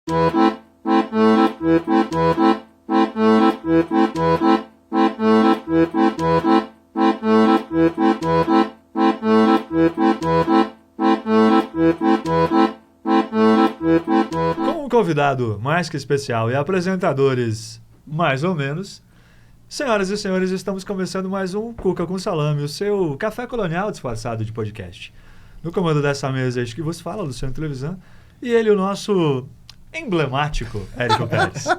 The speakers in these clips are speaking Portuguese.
Com um convidado mais que especial e apresentadores mais ou menos, senhoras e senhores, estamos começando mais um Cuca com Salame, o seu café colonial disfarçado de podcast. No comando dessa mesa, este que vos fala, Luciano Televisão, e ele, o nosso emblemático Érico Pérez. O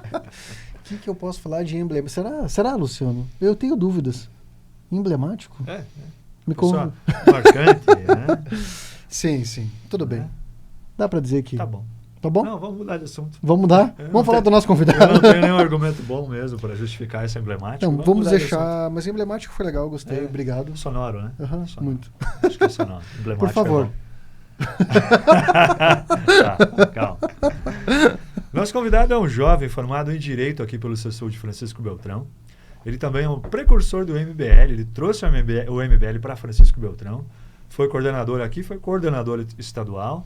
que eu posso falar de emblemático? Será, Luciano? Eu tenho dúvidas. Emblemático? Me conta. Marcante, né? Sim. Tudo bem. Dá pra dizer que... Tá bom. Tá bom? Não, vamos mudar de assunto. Vamos mudar? Vamos falar do nosso convidado. Eu não tenho nenhum argumento bom mesmo para justificar esse emblemático. Não, vamos deixar... Mas emblemático foi legal, gostei. Obrigado. Sonoro, né? Sonoro. Muito. Acho que é sonoro. Emblemático. Por favor. Tá, calma. Nosso convidado é um jovem formado em Direito aqui pelo CSU de Francisco Beltrão. Ele também é um precursor do MBL. Ele trouxe o MBL para Francisco Beltrão. Foi coordenador aqui, foi coordenador estadual.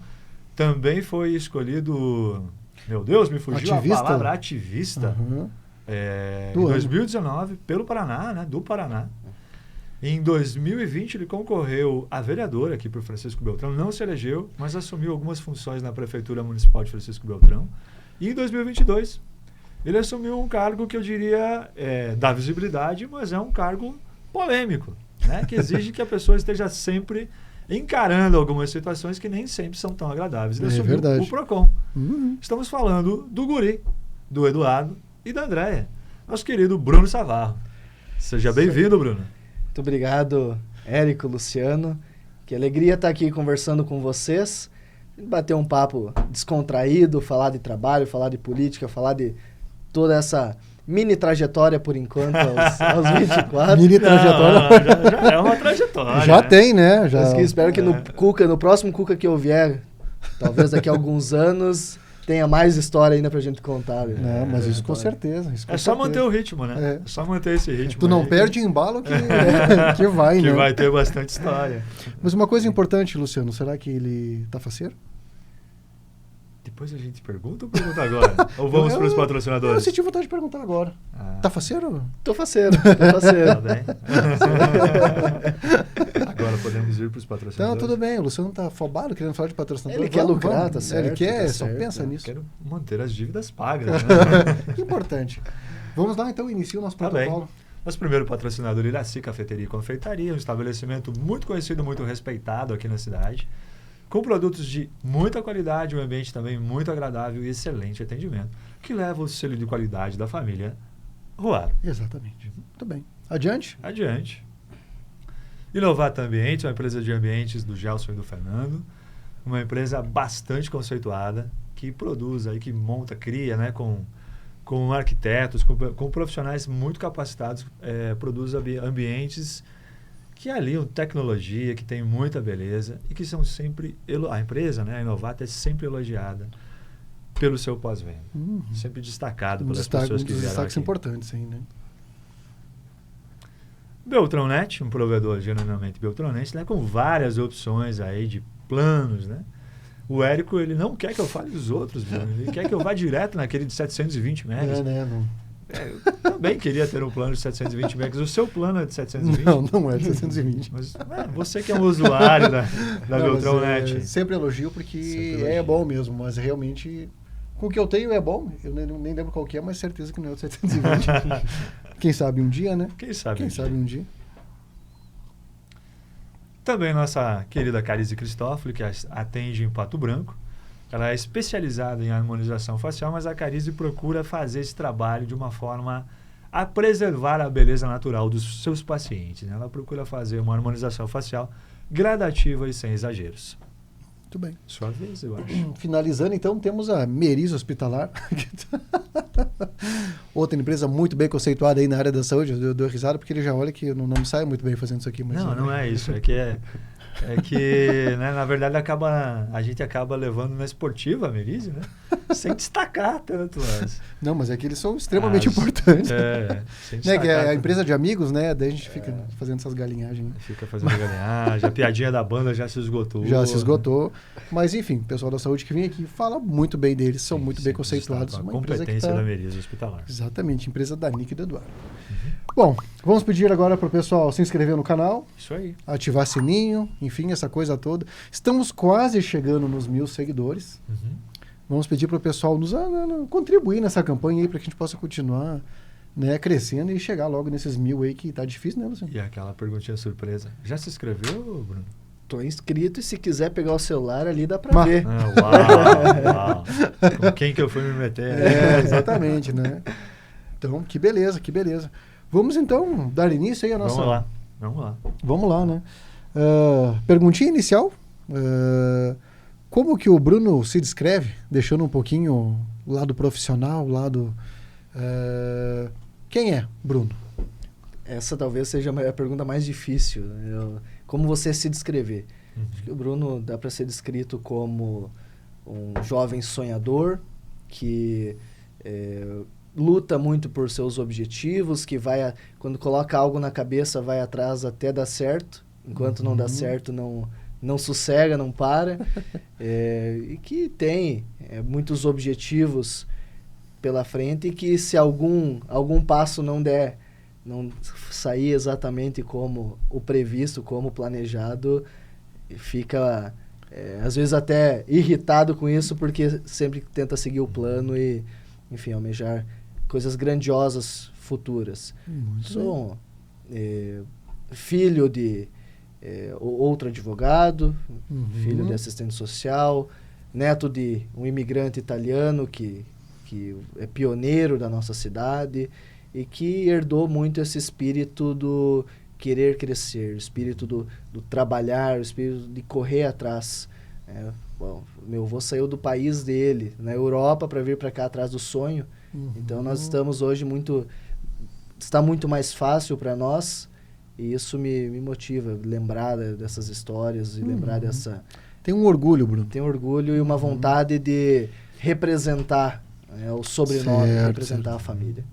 Também foi escolhido... Meu Deus, me fugiu a palavra ativista. Em 2019, pelo Paraná, né? Do Paraná. Em 2020, ele concorreu a vereador aqui para o Francisco Beltrão. Não se elegeu, mas assumiu algumas funções na Prefeitura Municipal de Francisco Beltrão. E em 2022, ele assumiu um cargo que eu diria dá visibilidade, mas é um cargo polêmico, né? Que exige que a pessoa esteja sempre encarando algumas situações que nem sempre são tão agradáveis. Ele assumiu o PROCON. Estamos falando do guri, do Eduardo e da Andréia. Nosso querido Bruno Savarro. Seja bem-vindo, Bruno. Muito obrigado, Érico, Luciano. Que alegria estar aqui conversando com vocês. Bater um papo descontraído, falar de trabalho, falar de política, falar de toda essa mini trajetória, por enquanto, aos 24. Mini trajetória. Já é uma trajetória. Já tem, né? Espero que no próximo Cuca que eu vier, talvez daqui a alguns anos, tenha mais história ainda pra gente contar. Não, mas isso com certeza. Só manter o ritmo, né? É só manter esse ritmo. Tu não perde embalo que vai, né? Que vai ter bastante história. Mas uma coisa importante, Luciano, será que ele tá faceiro? Depois a gente pergunta ou pergunta agora? Ou vamos para os patrocinadores? Eu senti vontade de perguntar agora. Tá faceiro? Tô faceiro. Tá bem. Agora podemos ir para os patrocinadores. Então, tudo bem. O Luciano tá afobado querendo falar de patrocinador. Ele quer lucrar, tá certo. Ele quer, tá só certo. pensa nisso. Quero manter as dívidas pagas. Né? Importante. Vamos lá, então, inicia o nosso protocolo. Bem. Nosso primeiro patrocinador, Iraci Cafeteria e Confeitaria, um estabelecimento muito conhecido, muito respeitado aqui na cidade, com produtos de muita qualidade, um ambiente também muito agradável e excelente atendimento, que leva o selo de qualidade da família Ruaro. Exatamente. Muito bem. Adiante? Adiante. Inovata Ambiente, uma empresa de ambientes do Gelson e do Fernando, uma empresa bastante conceituada, que produz, aí, que monta, cria, né, com arquitetos, com profissionais muito capacitados, produz ambientes que aliam tecnologia, que tem muita beleza e que são sempre... A empresa, né, a Inovata, é sempre elogiada pelo seu pós-venda. Sempre destacado pelas pessoas que vieram destaques aqui. Importantes aí, né? Beltronet, um provedor genuinamente Beltronet, né, com várias opções aí de planos, né? O Érico, ele não quer que eu fale dos outros, Bruno. Ele quer que eu vá direto naquele de 720 megas. Eu também queria ter um plano de 720 megas. O seu plano é de 720? Não é de 720. Mas você que é um usuário da Beltronet. Sempre elogio porque é bom mesmo, mas realmente com o que eu tenho é bom. Eu nem lembro qual que é, mas certeza que não é o de 720. Quem sabe um dia, né? Quem sabe um dia. Também nossa querida Carize Cristófoli, que atende em Pato Branco. Ela é especializada em harmonização facial, mas a Carize procura fazer esse trabalho de uma forma a preservar a beleza natural dos seus pacientes, né? Ela procura fazer uma harmonização facial gradativa e sem exageros. Muito bem. Sua vez, eu acho. Finalizando, então, temos a Meriz Hospitalar. Outra empresa muito bem conceituada aí na área da saúde. Eu dou risada porque ele já olha que eu não me saio muito bem fazendo isso aqui. Mas não é isso. É que É que, né, na verdade, a gente acaba levando na esportiva a Merizio, né? Sem destacar tanto. Não, mas é que eles são extremamente importantes. Sem né, que é a tanto. empresa de amigos, né? Daí a gente fica fazendo essas galinhagens. Né? Fica fazendo galinhagem. A piadinha da banda já se esgotou. Já se esgotou. Mas, enfim, o pessoal da saúde que vem aqui fala muito bem deles, são muito bem conceituados. A uma competência da Merizio Hospitalar. Exatamente, empresa da Nick e do Eduardo. Bom, vamos pedir agora para o pessoal se inscrever no canal. Isso aí. Ativar sininho, enfim, essa coisa toda. Estamos quase chegando nos 1.000 seguidores. Vamos pedir para o pessoal nos contribuir nessa campanha aí para que a gente possa continuar, né, crescendo e chegar logo nesses 1.000 aí que tá difícil, né, Luciano? E aquela perguntinha surpresa. Já se inscreveu, Bruno? Tô inscrito e se quiser pegar o celular ali dá pra ver. Uau. Com quem que eu fui me meter? Exatamente, né? Então, que beleza, que beleza. Vamos então dar início aí a nossa... Vamos lá, né? Perguntinha inicial. Como que o Bruno se descreve? Deixando um pouquinho o lado profissional, o lado... Quem é Bruno? Essa talvez seja a pergunta mais difícil. Como você se descrever? Acho que o Bruno dá para ser descrito como um jovem sonhador que luta muito por seus objetivos, que quando coloca algo na cabeça vai atrás até dar certo. Enquanto não dá certo, não sossega, não para. E que tem muitos objetivos pela frente e que se algum passo não sair exatamente como o previsto, como o planejado, fica às vezes até irritado com isso, porque sempre tenta seguir o plano e, enfim, almejar coisas grandiosas futuras. Sou filho de outro advogado, filho de assistente social, neto de um imigrante italiano que é pioneiro da nossa cidade e que herdou muito esse espírito do querer crescer, o espírito do trabalhar, o espírito de correr atrás. Bom, meu avô saiu do país dele, na Europa, para vir para cá atrás do sonho. Então nós estamos hoje está muito mais fácil para nós e isso me motiva, lembrar dessas histórias e lembrar dessa... Tem um orgulho, Bruno. Tem um orgulho e uma vontade de representar o sobrenome, representar a família.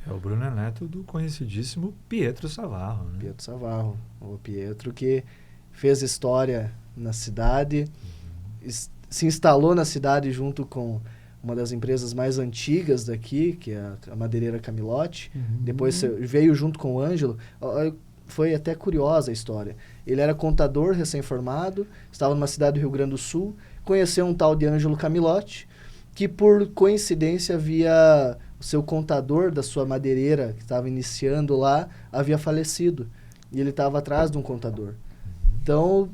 O Bruno é neto do conhecidíssimo Pietro Savarro. Né? Pietro Savarro, o Pietro que fez história na cidade, se instalou na cidade junto com uma das empresas mais antigas daqui, que é a madeireira Camilotti. Depois veio junto com o Ângelo. Foi até curiosa a história. Ele era contador recém-formado, estava numa cidade do Rio Grande do Sul, conheceu um tal de Ângelo Camilotti, que por coincidência o seu contador da sua madeireira, que estava iniciando lá, havia falecido. E ele estava atrás de um contador. Então,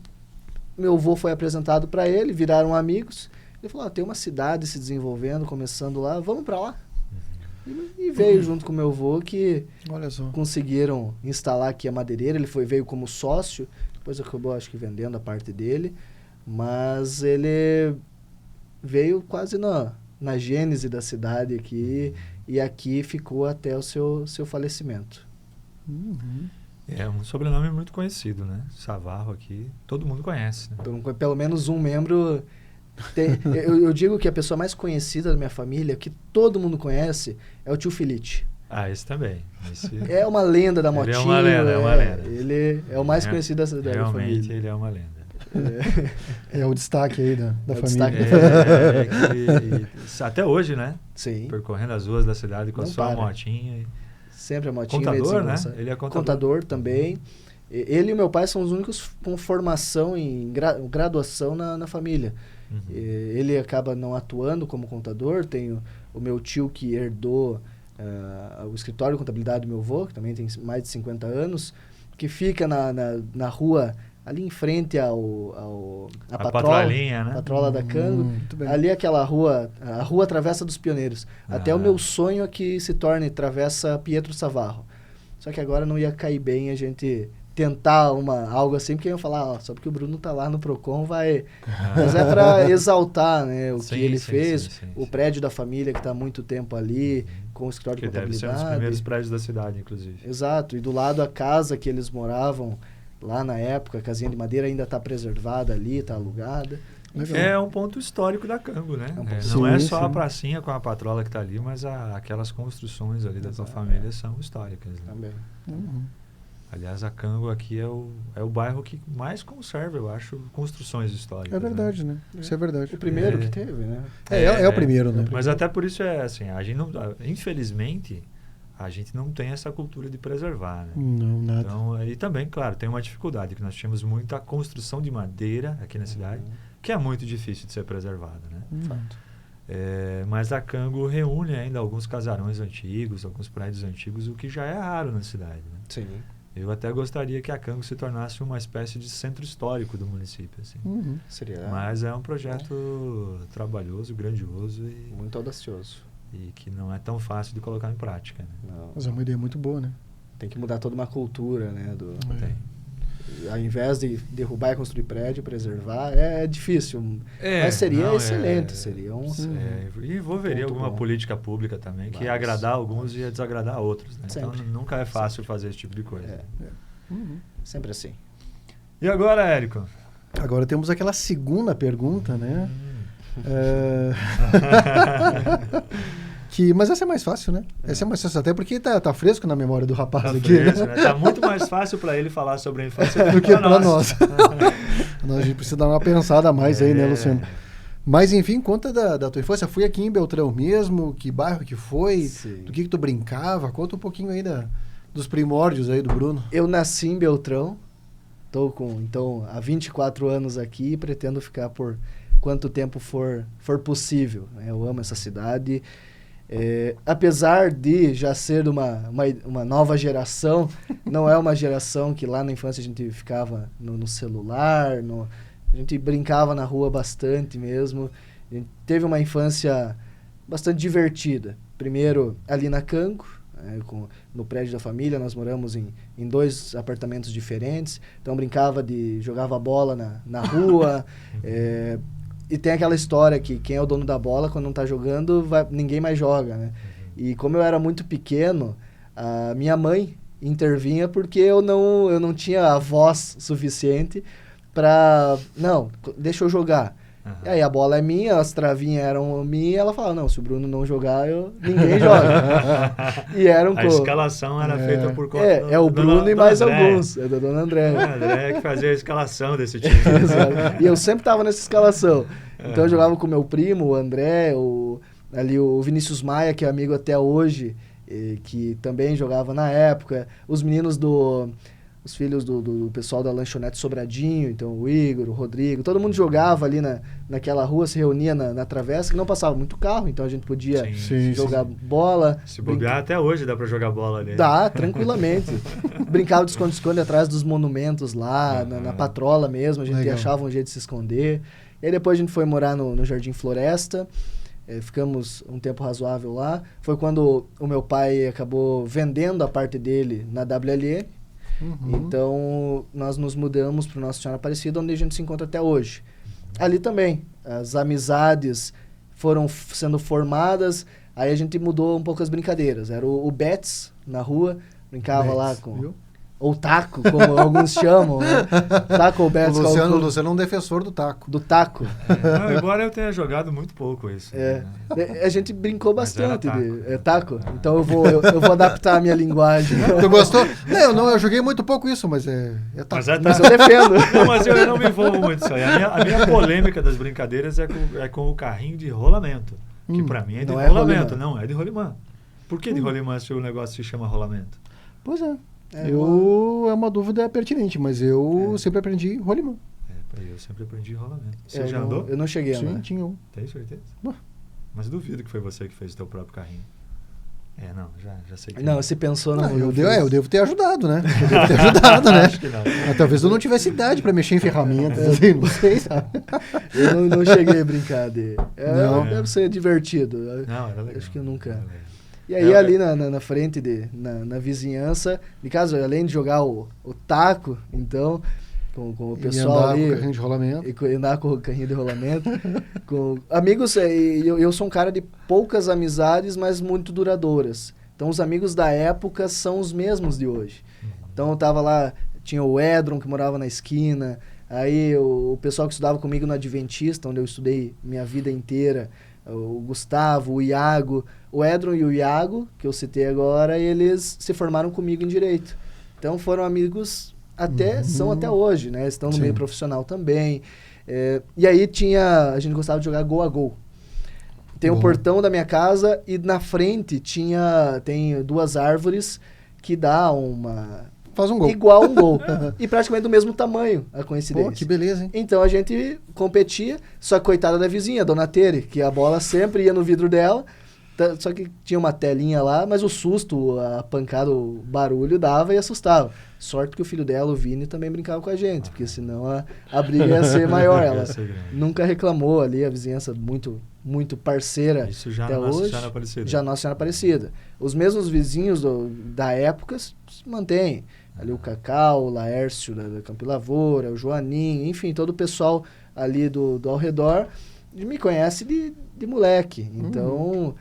meu avô foi apresentado para ele, viraram amigos. Ele falou, tem uma cidade se desenvolvendo, começando lá, vamos para lá. E veio junto com meu avô que conseguiram instalar aqui a madeireira. Ele veio como sócio, depois acabou, acho que, vendendo a parte dele. Mas ele veio quase na gênese da cidade aqui e aqui ficou até o seu falecimento. É um sobrenome muito conhecido, né? Savarro aqui, todo mundo conhece. Né? Pelo menos um membro... eu digo que a pessoa mais conhecida da minha família, que todo mundo conhece, é o tio Filite. Esse também. É uma lenda da motinha. Ele é uma lenda. Ele é o mais conhecido da família. Realmente, ele é uma lenda. É o destaque aí da família. Até hoje, né? Sim. Percorrendo as ruas da cidade com a sua motinha. Sempre a motinha. Contador, né? Ele é contador também. Ele e meu pai são os únicos com formação em graduação na família. Ele acaba não atuando como contador. Tem o meu tio que herdou o escritório de contabilidade do meu avô, que também tem mais de 50 anos, que fica na rua ali em frente a Patrola da Cango. Ali aquela rua, a rua Travessa dos Pioneiros. Até o meu sonho é que se torne Travessa Pietro Savarro. Só que agora não ia cair bem a gente tentar algo assim, porque iam falar, só porque o Bruno tá lá no Procon vai... Mas é para exaltar, né, que ele fez, o prédio da família que está há muito tempo ali, com o escritório de contabilidade. Deve ser um dos primeiros prédios da cidade, inclusive. Exato, e do lado a casa que eles moravam, lá na época, a casinha de madeira ainda está preservada ali, está alugada. Legal. É um ponto histórico da Cango, né? Não é só a pracinha com a patrola que está ali, mas aquelas construções ali da tua família são históricas. Né? Também. Aliás, a Cango aqui é o bairro que mais conserva, eu acho, construções históricas. É verdade, né? Isso é verdade. O primeiro que teve, né? É o primeiro, né? Mas até por isso assim, a gente não, infelizmente, a gente não tem essa cultura de preservar, né? Não, nada. Então, e também, claro, tem uma dificuldade, que nós tínhamos muita construção de madeira aqui na cidade, que é muito difícil de ser preservada, né? Fato. Mas a Cango reúne ainda alguns casarões antigos, alguns prédios antigos, o que já é raro na cidade, né? Sim. Eu até gostaria que a Cango se tornasse uma espécie de centro histórico do município, assim. Seria. Mas é um projeto trabalhoso, grandioso e muito audacioso. E que não é tão fácil de colocar em prática, né? Não. Mas é uma ideia muito boa, né? Tem que mudar toda uma cultura, né? Tem. Ao invés de derrubar e construir prédio, preservar, é difícil. Mas seria excelente. Seria e envolveria alguma política pública também, que ia agradar alguns e ia desagradar outros. Né? Então nunca é fácil fazer esse tipo de coisa. Sempre assim. E agora, Érico? Agora temos aquela segunda pergunta, né? Mas essa é mais fácil, né? Essa é mais fácil, até porque tá fresco na memória do rapaz aqui. Fresco, né? Tá muito mais fácil para ele falar sobre a infância do que para nós. A gente precisa dar uma pensada a mais aí, né, Luciano? Mas, enfim, conta da tua infância. Fui aqui em Beltrão mesmo, que bairro que foi, do que tu brincava. Conta um pouquinho aí dos primórdios aí do Bruno. Eu nasci em Beltrão, estou então, há 24 anos aqui e pretendo ficar por quanto tempo for possível. Né? Eu amo essa cidade. Apesar de já ser uma nova geração, não é uma geração que lá na infância a gente ficava no celular, a gente brincava na rua bastante mesmo. A gente teve uma infância bastante divertida. Primeiro ali na Cango, no prédio da família, nós moramos em 2 apartamentos diferentes, então jogava bola na rua. E tem aquela história que quem é o dono da bola, quando não está jogando, ninguém mais joga, né? E como eu era muito pequeno, a minha mãe intervinha porque eu não tinha a voz suficiente para... Não, deixa eu jogar. E aí a bola é minha, as travinhas eram minhas, e ela fala, não, se o Bruno não jogar, ninguém joga. E era a escalação era feita por conta é o Bruno e mais alguns. É da dona André. A André que fazia a escalação desse time. E eu sempre tava nessa escalação. Então eu jogava com meu primo, o André, o Vinícius Maia, que é amigo até hoje, que também jogava na época. Os meninos os filhos do pessoal da lanchonete Sobradinho, então o Igor, o Rodrigo, todo mundo jogava ali naquela rua, se reunia na travessa, que não passava muito carro, então a gente podia jogar bola. Se bobear até hoje dá pra jogar bola ali. Dá, tranquilamente. Brincava de esconde-esconde atrás dos monumentos lá, na patrola mesmo, a gente achava um jeito de se esconder. E aí depois a gente foi morar no Jardim Floresta, ficamos um tempo razoável lá. Foi quando o meu pai acabou vendendo a parte dele na WLE. Então, nós nos mudamos para o Nossa Senhora Aparecida, onde a gente se encontra até hoje. Ali também, as amizades foram sendo formadas, aí a gente mudou um pouco as brincadeiras. Era o Bets na rua, brincava lá com... Viu? Ou taco, como alguns chamam, né? Taco ou Bets. O Luciano é um defensor do taco. Do taco. Embora eu tenha jogado muito pouco isso. Né? A gente brincou bastante de taco. Então eu vou adaptar a minha linguagem. Tu gostou? Não, eu joguei muito pouco isso, mas é taco. Mas eu defendo. Não, mas eu não me envolvo muito nisso aí. A minha polêmica das brincadeiras é com o carrinho de rolamento. Que pra mim é de rolamento, não é de rolimã. Por que de rolimã se o negócio se chama rolamento? Pois é. É uma dúvida pertinente, mas eu sempre aprendi rolimã. Eu sempre aprendi rolamento. Você já andou? Eu não cheguei a andar. Sim, tinha um. Tem certeza? Mas duvido que foi você que fez o teu próprio carrinho. Já sei que não. Você pensou na... Eu devo ter ajudado, né? Acho que não. Mas talvez eu não tivesse idade para mexer em ferramentas, assim, não sei, sabe? Eu não cheguei a brincar dele. Deve ser divertido. Não, era legal. Acho que eu nunca... E aí ali na frente, na vizinhança, de casa, além de jogar o taco, então, com o pessoal ali... Com o carrinho de rolamento. E andar com o carrinho de rolamento. Com amigos, eu sou um cara de poucas amizades, mas muito duradouras. Então os amigos da época são os mesmos de hoje. Então eu tava lá, tinha o Edron, que morava na esquina, aí o pessoal que estudava comigo no Adventista, onde eu estudei minha vida inteira, o Gustavo, o Iago, o Edron e o Iago, que eu citei agora, eles se formaram comigo em Direito. Então foram amigos são até hoje, né? Estão no meio profissional também. E aí a gente gostava de jogar gol a gol. Tem o portão da minha casa e na frente tem 2 árvores que dá faz um gol. Igual um gol. E praticamente do mesmo tamanho, a coincidência. Pô, que beleza, hein? Então a gente competia, só que coitada da vizinha, a Dona Tere, que a bola sempre ia no vidro dela, só que tinha uma telinha lá, mas o susto, a pancada, o barulho dava e assustava. Sorte que o filho dela, o Vini, também brincava com a gente, porque senão a briga ia ser maior. Ela nunca reclamou ali, a vizinhança muito, muito parceira. Isso já até na Nossa hoje. Senhora Aparecida. Já Nossa Senhora Aparecida. Os mesmos vizinhos da época se mantêm. Ali o Cacau, o Laércio da Campo Lavoura, o Joaninho, enfim, todo o pessoal ali do ao redor me conhece de moleque. Então,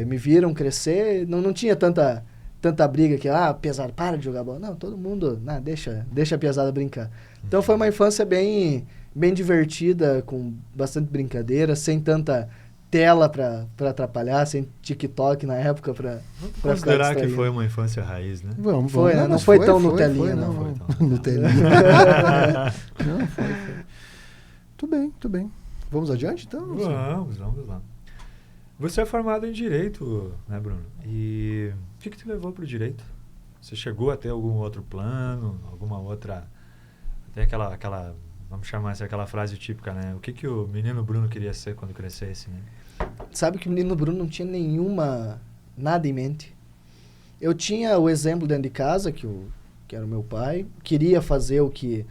me viram crescer, não tinha tanta briga que, pesado, para de jogar bola. Não, todo mundo, deixa a pesada brincar. Então foi uma infância bem divertida, com bastante brincadeira, sem tanta tela pra atrapalhar, sem TikTok na época pra considerar que foi uma infância raiz, né? Foi, né? Não foi tão Nutelinha, não. Foi tão Nutelinha. Não, foi. Muito bem. Vamos adiante, então? Vamos lá. Você é formado em Direito, né, Bruno? E o que te levou para o Direito? Você chegou a ter algum outro plano, alguma outra... Tem aquela vamos chamar assim, aquela frase típica, né? O que o menino Bruno queria ser quando crescesse, né? Sabe que o menino Bruno não tinha nada em mente. Eu tinha o exemplo dentro de casa, que era o meu pai, queria fazer o que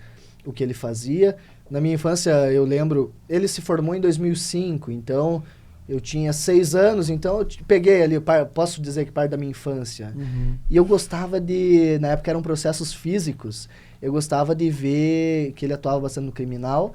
ele fazia. Na minha infância, eu lembro, ele se formou em 2005, então eu tinha 6 anos, então eu peguei ali, posso dizer que parte da minha infância. E eu gostava na época eram processos físicos, eu gostava de ver que ele atuava bastante no criminal,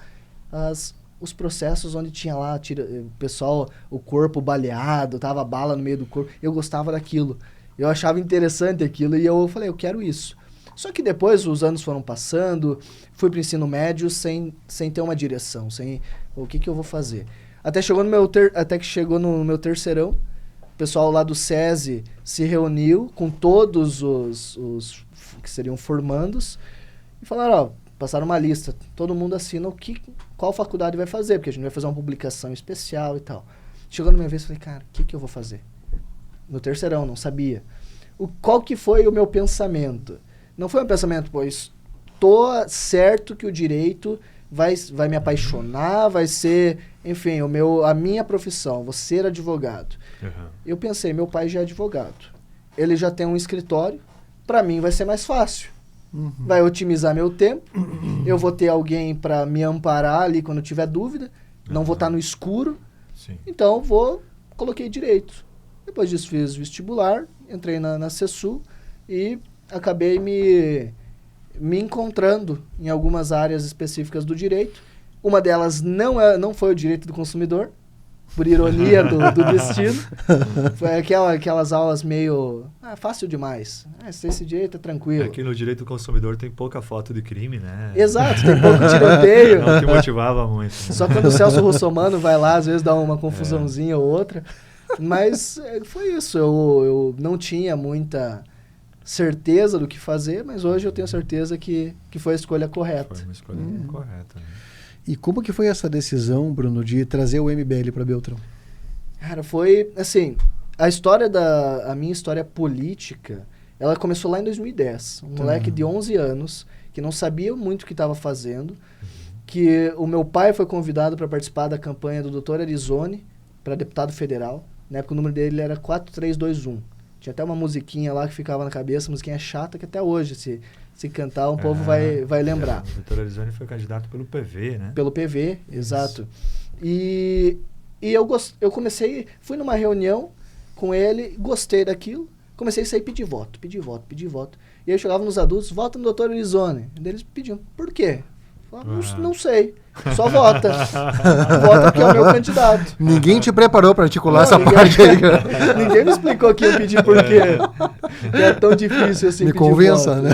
os processos onde tinha lá, o pessoal, o corpo baleado, tava bala no meio do corpo, eu gostava daquilo. Eu achava interessante aquilo e eu falei, eu quero isso. Só que depois os anos foram passando, fui para o ensino médio sem ter uma direção, sem o que eu vou fazer. Até que chegou no meu terceirão, o pessoal lá do SESI se reuniu com todos os que seriam formandos e falaram, passaram uma lista, todo mundo assina qual faculdade vai fazer, porque a gente vai fazer uma publicação especial e tal. Chegou na minha vez, falei, cara, o que eu vou fazer? No terceirão, não sabia. Qual que foi o meu pensamento? Não foi um pensamento, pois tô certo que o direito vai me apaixonar, vai ser, enfim, a minha profissão, vou ser advogado. Eu pensei, meu pai já é advogado. Ele já tem um escritório, para mim vai ser mais fácil. Vai otimizar meu tempo, eu vou ter alguém para me amparar ali quando eu tiver dúvida, não vou estar no escuro. Sim. Então, coloquei direito. Depois disso fiz vestibular, entrei na CESU e acabei me encontrando em algumas áreas específicas do direito. Uma delas não foi o direito do consumidor, por ironia do destino. Foi aquelas aulas meio... fácil demais. Esse direito é tranquilo. Aqui no direito do consumidor tem pouca foto de crime, né? Exato, tem pouco tiroteio. Não que motivava muito. Né? Só quando o Celso Russomano vai lá, às vezes dá uma confusãozinha ou outra. Mas foi isso. Eu não tinha muita certeza do que fazer, mas hoje eu tenho certeza que foi a escolha correta. Foi uma escolha correta, né? E como que foi essa decisão, Bruno, de trazer o MBL para Beltrão? Cara, foi assim, a minha história política, ela começou lá em 2010. Um moleque de 11 anos, que não sabia muito o que estava fazendo, que o meu pai foi convidado para participar da campanha do Dr. Arizone para deputado federal. Na época o número dele era 4321. Tinha até uma musiquinha lá que ficava na cabeça, musiquinha chata que até hoje, se cantar, o povo vai lembrar. O Dr. Arizone foi candidato pelo PV, né? Pelo PV, exato. E eu fui numa reunião com ele, gostei daquilo, comecei a sair pedir voto. E aí eu chegava nos adultos, vota no Dr. Arizone. E eles pediam, por quê? Eu falava, não sei, só vota. Vota porque é o meu candidato. Ninguém te preparou para articular essa parte aí. Ninguém me explicou que eu pedi por quê. É tão difícil assim. Me convença, né?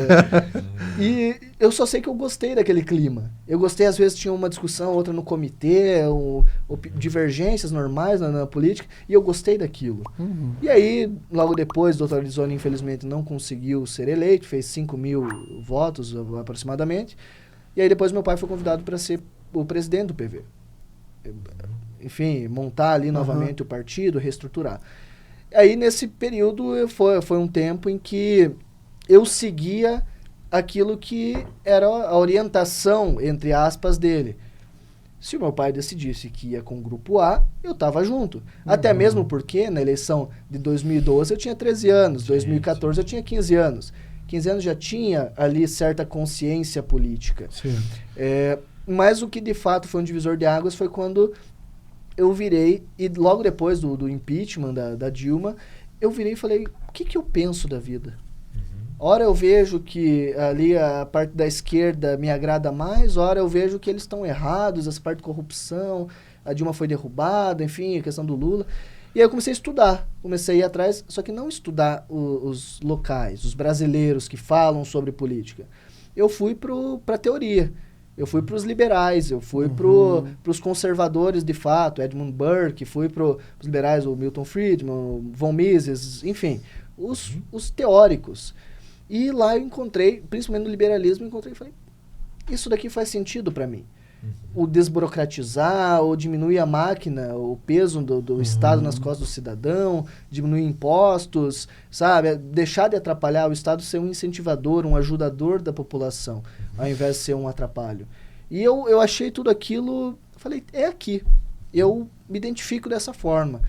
E eu só sei que eu gostei daquele clima. Eu gostei, às vezes tinha uma discussão, outra no comitê, divergências normais na política, e eu gostei daquilo. E aí, logo depois, o Dr. Arizona, infelizmente, não conseguiu ser eleito, fez 5.000 votos aproximadamente, e aí depois meu pai foi convidado para ser o presidente do PV. Enfim, montar ali novamente o partido, reestruturar. Aí, nesse período, foi um tempo em que eu seguia aquilo que era a orientação, entre aspas, dele. Se o meu pai decidisse que ia com o grupo A, eu estava junto. Até mesmo porque, na eleição de 2012, eu tinha 13 anos, 2014 eu tinha 15 anos. 15 anos já tinha ali certa consciência política. Mas o que de fato foi um divisor de águas foi quando eu virei, e logo depois do impeachment da Dilma, eu virei e falei, o que eu penso da vida? Ora eu vejo que ali a parte da esquerda me agrada mais, ora eu vejo que eles estão errados, essa parte de corrupção, a Dilma foi derrubada, enfim, a questão do Lula. E aí eu comecei a estudar, comecei a ir atrás, só que não estudar os locais, os brasileiros que falam sobre política. Eu fui para a teoria, eu fui para os liberais, eu fui para os conservadores de fato, Edmund Burke, fui para os liberais, o Milton Friedman, o von Mises, enfim, os teóricos. E lá eu encontrei, principalmente no liberalismo, e falei, isso daqui faz sentido para mim. O desburocratizar, ou diminuir a máquina, o peso do Estado nas costas do cidadão, diminuir impostos, sabe? Deixar de atrapalhar, o Estado ser um incentivador, um ajudador da população, ao invés de ser um atrapalho. E eu achei tudo aquilo, falei, é aqui. Eu me identifico dessa forma.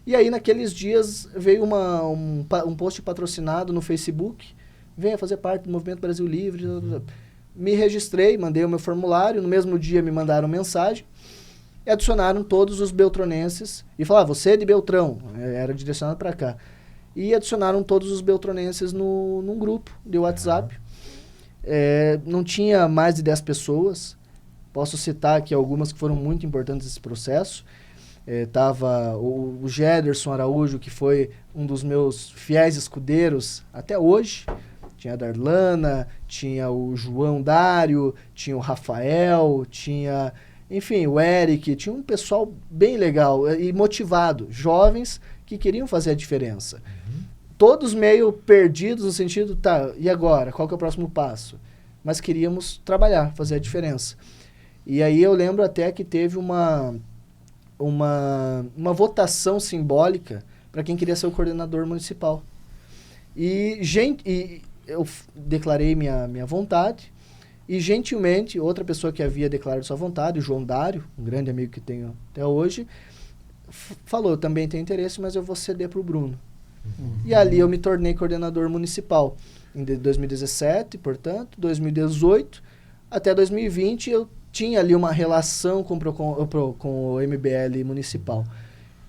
E aí, naqueles dias, veio um post patrocinado no Facebook, venha fazer parte do Movimento Brasil Livre. Me registrei, mandei o meu formulário, no mesmo dia me mandaram mensagem e adicionaram todos os beltronenses e falaram, você é de Beltrão, era direcionado para cá. E adicionaram todos os beltronenses num grupo de WhatsApp. Não tinha mais de 10 pessoas, posso citar aqui algumas que foram muito importantes nesse processo. Tava o Gederson Araújo, que foi um dos meus fiéis escudeiros até hoje. Tinha a Darlana, tinha o João Dário, tinha o Rafael, tinha, enfim, o Eric, tinha um pessoal bem legal e motivado, jovens que queriam fazer a diferença. Todos meio perdidos no sentido, tá, e agora? Qual que é o próximo passo? Mas queríamos trabalhar, fazer a diferença. E aí eu lembro até que teve uma votação simbólica para quem queria ser o coordenador municipal. E eu declarei minha vontade e, gentilmente, outra pessoa que havia declarado sua vontade, o João Dário, um grande amigo que tenho até hoje, falou, eu também tenho interesse, mas eu vou ceder para o Bruno. E ali eu me tornei coordenador municipal. Em 2017, portanto, 2018, até 2020 eu tinha ali uma relação com o MBL municipal.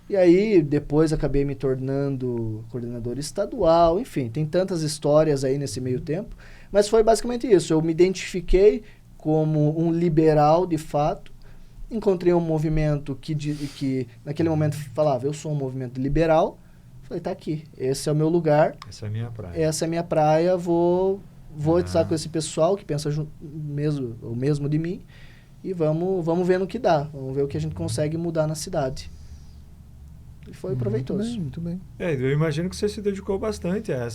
E aí, depois acabei me tornando coordenador estadual, enfim, tem tantas histórias aí nesse meio tempo, mas foi basicamente isso, eu me identifiquei como um liberal de fato, encontrei um movimento que naquele momento falava, eu sou um movimento liberal, falei, tá aqui, esse é o meu lugar, essa é a minha praia, vou estar com esse pessoal que pensa o mesmo de mim, e vamos ver no que dá, vamos ver o que a gente consegue mudar na cidade. E foi proveitoso. Muito bem. Eu imagino que você se dedicou bastante a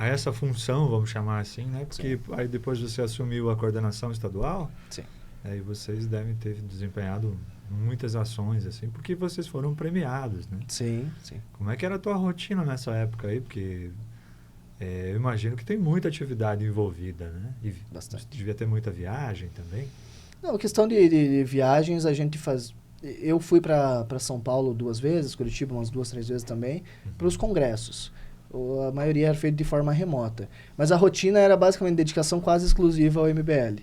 essa função, vamos chamar assim, né? Porque aí depois você assumiu a coordenação estadual. Sim. Aí vocês devem ter desempenhado muitas ações, assim, porque vocês foram premiados, né? Sim, sim. Como é que era a tua rotina nessa época aí? Porque eu imagino que tem muita atividade envolvida, né? E bastante. Devia ter muita viagem também. Não, a questão de viagens a gente faz... Eu fui para São Paulo 2 vezes, Curitiba umas 2, 3 vezes também, para os congressos. A maioria era feita de forma remota. Mas a rotina era basicamente dedicação quase exclusiva ao MBL.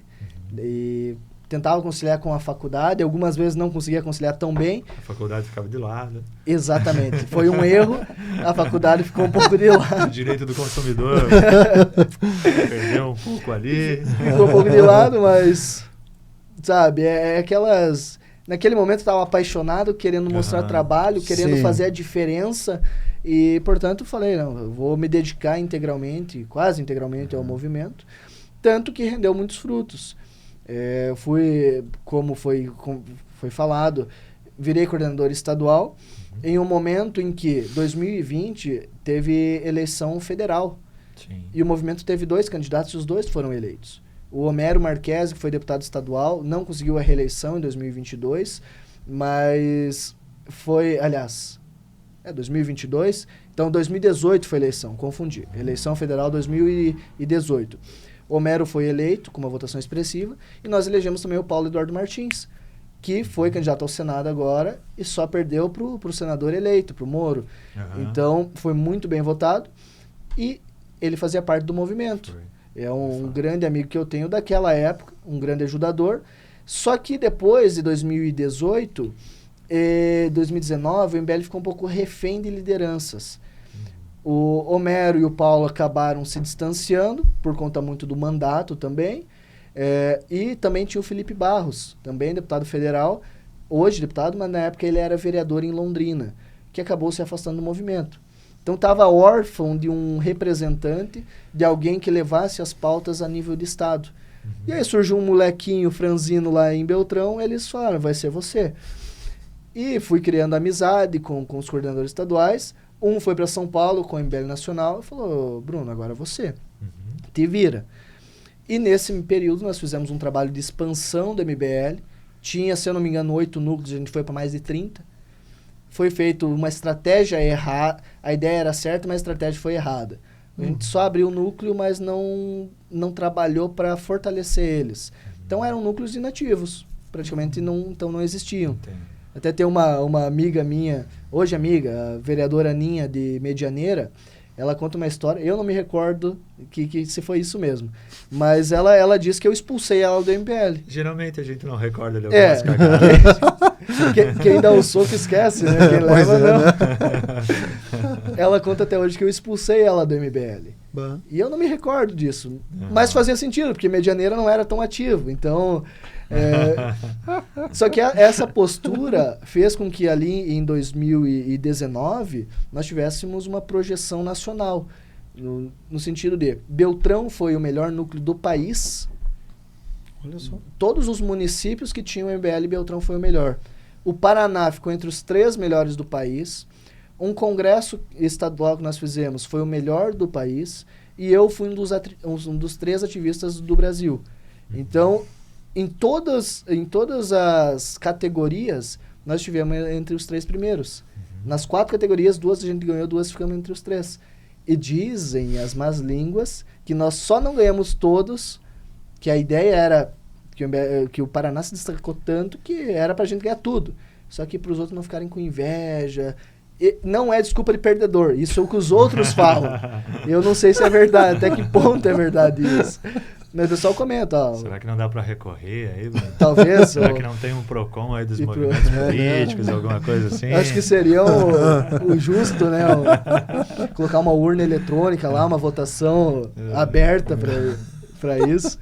E tentava conciliar com a faculdade, algumas vezes não conseguia conciliar tão bem. A faculdade ficava de lado. Exatamente. Foi um erro, a faculdade ficou um pouco de lado. O direito do consumidor perdeu um pouco ali. Ficou um pouco de lado, mas... Sabe, aquelas... Naquele momento eu estava apaixonado, querendo mostrar trabalho, querendo fazer a diferença. E, portanto, falei, não, eu vou me dedicar integralmente, quase integralmente ao movimento. tanto que rendeu muitos frutos. Como foi falado, virei coordenador estadual em um momento em que 2020 teve eleição federal. Sim. E o movimento teve 2 candidatos e os 2 foram eleitos. O Homero Marquesi, que foi deputado estadual, não conseguiu a reeleição em 2022, mas foi, 2022, então 2018 foi eleição, confundi. Eleição federal 2018. Homero foi eleito com uma votação expressiva e nós elegemos também o Paulo Eduardo Martins, que foi candidato ao Senado agora e só perdeu para o senador eleito, para o Moro. Então, foi muito bem votado e ele fazia parte do movimento. É um grande amigo que eu tenho daquela época, um grande ajudador. Só que depois de 2018, 2019, o MBL ficou um pouco refém de lideranças. O Homero e o Paulo acabaram se distanciando, por conta muito do mandato também. E também tinha o Felipe Barros, também deputado federal, hoje deputado, mas na época ele era vereador em Londrina, que acabou se afastando do movimento. Então estava órfão de um representante, de alguém que levasse as pautas a nível de estado. E aí surgiu um molequinho franzino lá em Beltrão, eles falaram, vai ser você. E fui criando amizade com os coordenadores estaduais. Um foi para São Paulo com o MBL Nacional e falou, Bruno, agora é você. Te vira. E nesse período nós fizemos um trabalho de expansão do MBL. Tinha, se eu não me engano, 8 núcleos, a gente foi para mais de 30. Foi feita uma estratégia errada. A ideia era certa, mas a estratégia foi errada. A gente só abriu o núcleo, mas não trabalhou para fortalecer eles. Então eram núcleos inativos. Praticamente não existiam. Entendo. Até tem uma amiga minha, hoje amiga, a vereadora Aninha de Medianeira, ela conta uma história, eu não me recordo que se foi isso mesmo, mas ela disse que eu expulsei ela do MBL. Geralmente a gente não recorda de algumas cagadas. Quem dá o soco esquece, né? Quem leva não. Né? Ela conta até hoje que eu expulsei ela do MBL. E eu não me recordo disso. Mas fazia sentido, porque Medianeira não era tão ativo. Então... Só que essa postura fez com que ali em 2019 nós tivéssemos uma projeção nacional. No sentido de Beltrão foi o melhor núcleo do país. Olha só. Todos os municípios que tinham MBL, Beltrão foi o melhor. O Paraná ficou entre os 3 melhores do país. Um congresso estadual que nós fizemos foi o melhor do país. E eu fui um dos 3 ativistas do Brasil. Então, em todas as categorias, nós tivemos entre os 3 primeiros. Nas 4 categorias, 2 a gente ganhou, 2 ficamos entre os 3. E dizem as más línguas que nós só não ganhamos todos, que a ideia era que o Paraná se destacou tanto que era pra gente ganhar tudo. Só que pros outros não ficarem com inveja. E não é desculpa de perdedor, isso é o que os outros falam. Eu não sei se é verdade, até que ponto é verdade isso. Mas o pessoal comenta, ó. Será que não dá para recorrer aí, Bruno? Talvez. Será que não tem um PROCON aí dos movimentos políticos, alguma coisa assim? Acho que seria o justo, né? Colocar uma urna eletrônica lá, uma votação aberta para isso.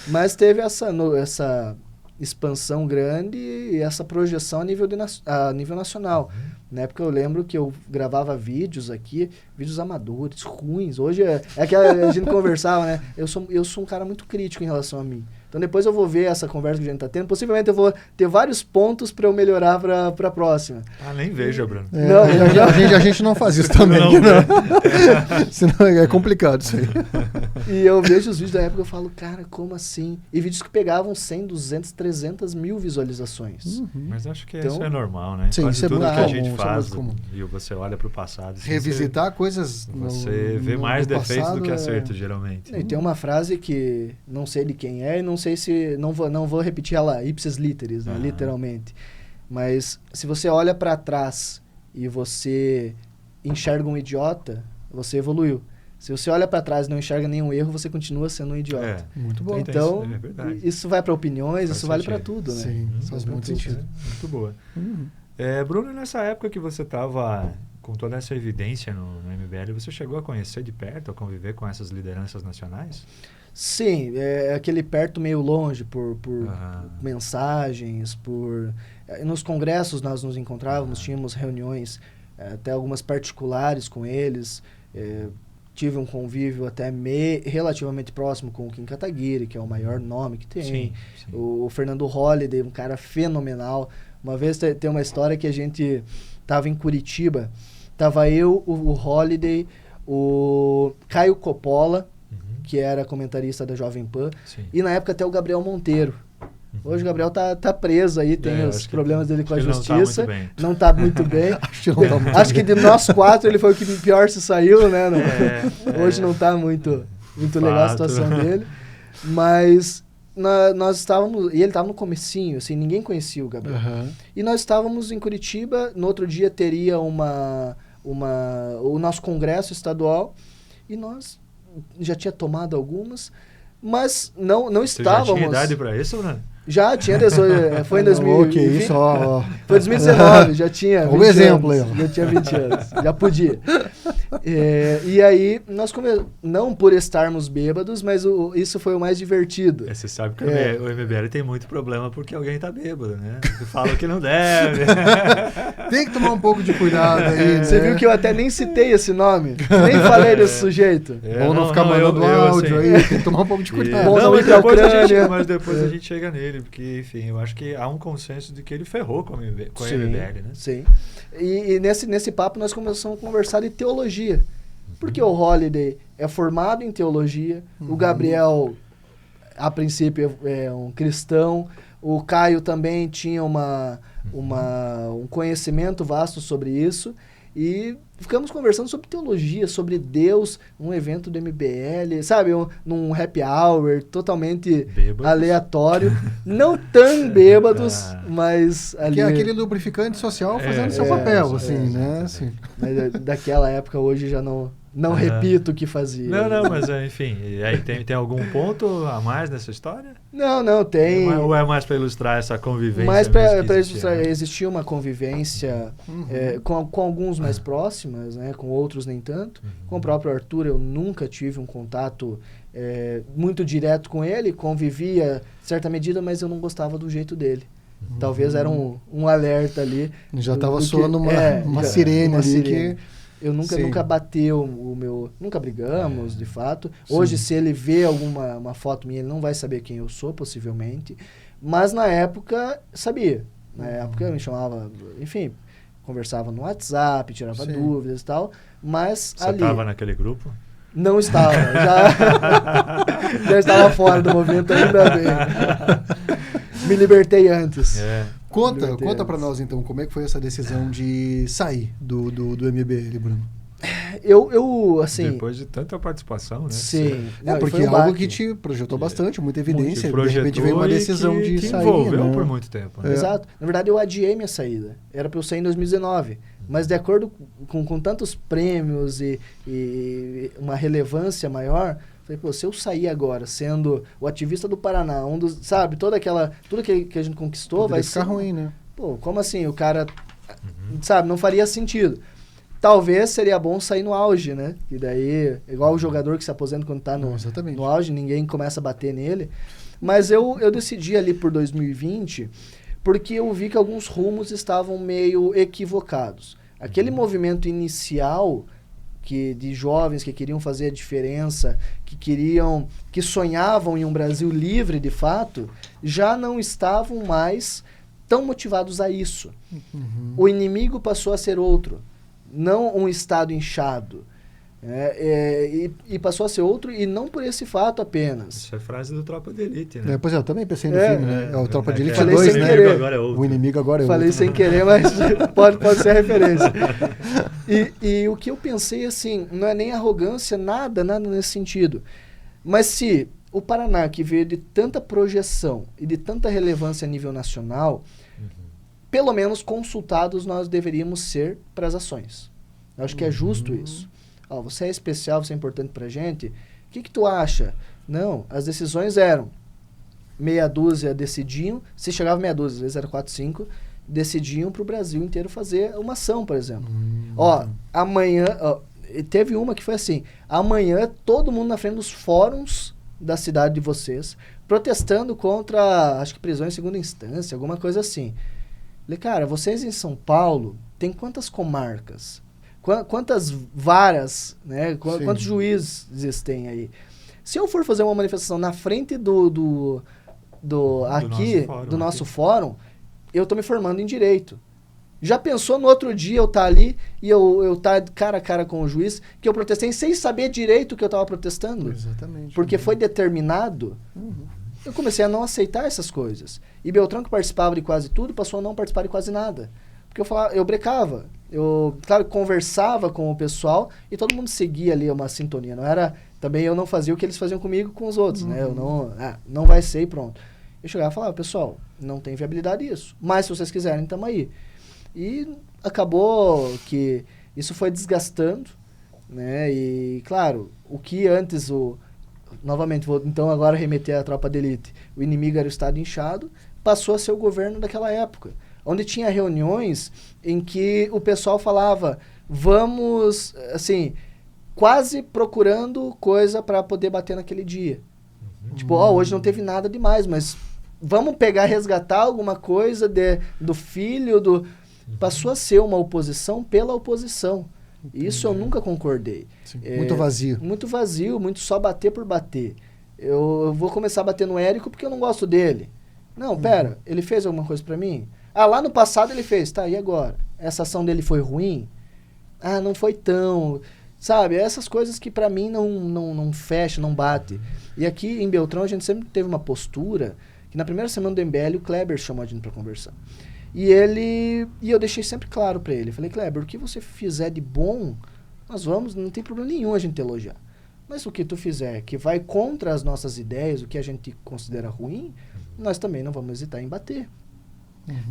Mas teve essa expansão grande e essa projeção a nível nacional. Na época eu lembro que eu gravava vídeos aqui, vídeos amadores, ruins. Hoje é que a gente conversava, né? Eu sou um cara muito crítico em relação a mim. Então depois eu vou ver essa conversa que a gente tá tendo. Possivelmente eu vou ter vários pontos para eu melhorar para a próxima. Nem veja, Bruno. Não, a gente não faz isso também. Não. Senão é complicado isso aí. E eu vejo os vídeos da época e eu falo, cara, como assim? E vídeos que pegavam 100, 200, 300 mil visualizações. Mas acho que isso é normal, né? Sim, quase isso é tudo muito que a comum, gente isso é faz muito comum. e você olha para o passado. Assim, revisitar coisas você vê mais defeitos do que acertos, geralmente. E tem uma frase que não sei de quem é e não sei se... Não vou repetir ela ipsis literis, né, literalmente. Mas se você olha para trás e você enxerga um idiota, você evoluiu. Se você olha para trás e não enxerga nenhum erro, você continua sendo um idiota. Muito bom. Então, isso, isso vai para opiniões, isso vale para tudo, né? Sim, faz muito sentido. Muito boa. Bruno, nessa época que você estava com toda essa evidência no MBL, você chegou a conhecer de perto, a conviver com essas lideranças nacionais? Sim, aquele perto meio longe, por mensagens, nos congressos nós nos encontrávamos, tínhamos reuniões, até algumas particulares com eles, tive um convívio até relativamente próximo com o Kim Kataguiri, que é o maior nome que tem. Sim. O Fernando Holliday, um cara fenomenal. Uma vez tem uma história que a gente tava em Curitiba, tava eu, o Holliday, o Caio Coppola, que era comentarista da Jovem Pan, e na época até o Gabriel Monteiro. Hoje o Gabriel tá preso aí, tem os problemas dele com a justiça. Não tá muito bem. Acho que de nós 4 ele foi o que pior se saiu, né? Hoje não tá muito legal a situação dele. Mas nós estávamos... E ele estava no comecinho, assim, ninguém conhecia o Gabriel. E nós estávamos em Curitiba, no outro dia teria o nosso congresso estadual, e nós já tinha tomado algumas, mas não estávamos... Já tinha idade para isso, né? Já tinha 18, foi em 2000. Que isso, ó. Foi 2019, já tinha 20 exemplo anos, aí. já tinha 20 anos, já podia. E aí, nós não por estarmos bêbados, mas isso foi o mais divertido. Você sabe que o MBL tem muito problema porque alguém tá bêbado, né? Fala que não deve. Tem que tomar um pouco de cuidado aí, Você viu que eu até nem citei esse nome, nem falei desse sujeito. Ou não ficar mandando áudio assim, aí, tem que tomar um pouco de cuidado. Bom, não ir pra Ucrânia. Mas depois a gente chega nele, porque, enfim, eu acho que há um consenso de que ele ferrou com a MBL, né? Sim. E nesse papo nós começamos a conversar de teologia. Porque o Holliday é formado em teologia, o Gabriel, a princípio, é um cristão, o Caio também tinha um conhecimento vasto sobre isso, e ficamos conversando sobre teologia, sobre Deus, um evento do MBL, sabe, num happy hour totalmente aleatório, não tão bêbados, mas ali... Que é aquele lubrificante social fazendo seu papel, assim, né? Assim. Mas daquela época, hoje já não repito o que fazia. Não, mas enfim, e aí tem algum ponto a mais nessa história? Não, tem. Ou é mais para ilustrar essa convivência? Mais para ilustrar, existia uma convivência com alguns mais próximas, né, com outros nem tanto. Com o próprio Arthur, eu nunca tive um contato muito direto com ele, convivia em certa medida, mas eu não gostava do jeito dele. Talvez era um alerta ali. Já estava soando uma sirene ali que... Eu nunca bateu o meu... Nunca brigamos, de fato. Hoje, se ele vê uma foto minha, ele não vai saber quem eu sou, possivelmente. Mas na época, sabia. Na época, me chamava... Enfim, conversava no WhatsApp, tirava dúvidas e tal. Mas Você estava naquele grupo? Não estava. Já estava fora do movimento, ainda bem. Me libertei antes. Conta pra nós, então, como é que foi essa decisão de sair do MBL, Bruno? Eu, assim... Depois de tanta participação, né? Sim. Porque é algo que te projetou bastante, muita evidência. De repente veio uma decisão de sair. Envolveu por muito tempo. Né? Exato. Na verdade, eu adiei minha saída. Era pra eu sair em 2019. Mas de acordo com tantos prêmios e uma relevância maior... Falei, se eu sair agora sendo o ativista do Paraná, sabe, tudo que a gente conquistou, poderia vai ficar ruim, né? Como assim? O cara, sabe, não faria sentido. Talvez seria bom sair no auge, né? E daí, igual o jogador que se aposenta quando tá no auge, ninguém começa a bater nele. Mas eu decidi ali por 2020, porque eu vi que alguns rumos estavam meio equivocados. Aquele movimento inicial... de jovens que queriam fazer a diferença, que sonhavam em um Brasil livre de fato, já não estavam mais tão motivados a isso. O inimigo passou a ser outro, não um Estado inchado. E passou a ser outro, e não por esse fato apenas. Isso é frase do Tropa de Elite, né? Pois é, eu também pensei no filme, né? O Tropa de Elite 2, né? O inimigo agora é outro. Falei sem querer, mas pode ser a referência. E o que eu pensei, assim, não é nem arrogância, nada nesse sentido. Mas se o Paraná, que veio de tanta projeção e de tanta relevância a nível nacional, pelo menos consultados nós deveríamos ser para as ações. Eu acho que é justo isso. Você é especial, você é importante pra gente. O que tu acha? Não, as decisões eram meia dúzia decidiam, se chegava meia dúzia, às vezes era 4, 5, decidiam pro Brasil inteiro fazer uma ação, por exemplo. Amanhã, teve uma que foi assim, amanhã todo mundo na frente dos fóruns da cidade de vocês, protestando contra, acho que prisão em segunda instância, alguma coisa assim. Falei, cara, vocês em São Paulo, tem quantas comarcas? Quantas varas, né? Quantos juízes tem aí? Se eu for fazer uma manifestação na frente do nosso fórum, eu tô me formando em direito. Já pensou no outro dia eu estar ali e eu estar cara a cara com o juiz, que eu protestei sem saber direito o que eu estava protestando? Exatamente. Porque foi determinado. Eu comecei a não aceitar essas coisas. E Beltrão, que participava de quase tudo, passou a não participar de quase nada. Porque eu brecava. Eu, claro, conversava com o pessoal e todo mundo seguia ali uma sintonia. Não era... Também eu não fazia o que eles faziam comigo com os outros, né? Eu não vai ser e pronto. Eu chegava e falava, pessoal, não tem viabilidade isso. Mas se vocês quiserem, tamo aí. E acabou que isso foi desgastando, né? E, claro, o que antes novamente, vou então agora remeter à tropa de elite. O inimigo era o Estado inchado, passou a ser o governo daquela época. Onde tinha reuniões em que o pessoal falava, vamos, assim, quase procurando coisa para poder bater naquele dia. Tipo, hoje não teve nada demais, mas vamos resgatar alguma coisa do filho, Passou a ser uma oposição pela oposição. Entendi. Isso eu nunca concordei. Muito vazio. Muito vazio, muito só bater por bater. Eu vou começar a bater no Érico porque eu não gosto dele. Não, pera, ele fez alguma coisa pra mim? Lá no passado ele fez, tá, e agora? Essa ação dele foi ruim? Não foi tão... Sabe, essas coisas que pra mim não fecha, não bate. E aqui em Beltrão a gente sempre teve uma postura que na primeira semana do MBL o Kleber chamou a gente pra conversar. E eu deixei sempre claro pra ele. Falei, Kleber, o que você fizer de bom, nós vamos, não tem problema nenhum a gente elogiar. Mas o que tu fizer que vai contra as nossas ideias, o que a gente considera ruim, nós também não vamos hesitar em bater.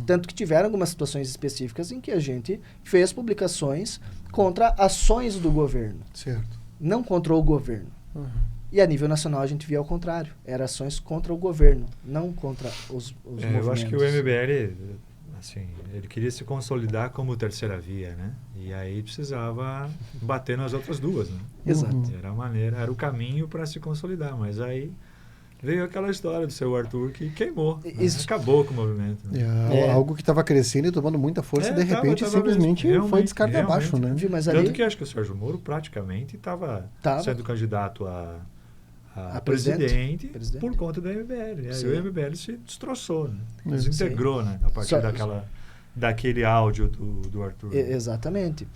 Tanto que tiveram algumas situações específicas em que a gente fez publicações contra ações do governo. Certo. Não contra o governo. E a nível nacional a gente via ao contrário. Eram ações contra o governo, não contra os movimentos. Eu acho que o MBL... Assim, ele queria se consolidar como terceira via, né? E aí precisava bater nas outras duas, né? Exato. Era o caminho para se consolidar, mas aí veio aquela história do seu Arthur que queimou, né? Acabou com o movimento. Né? Algo que estava crescendo e tomando muita força e de repente simplesmente foi descarga abaixo, né? Mas tanto que acho que o Sérgio Moro praticamente estava sendo candidato a presidente por conta do MBL. Aí o MBL se destroçou, né? Desintegrou, né? A partir daquele áudio do Arthur. Exatamente.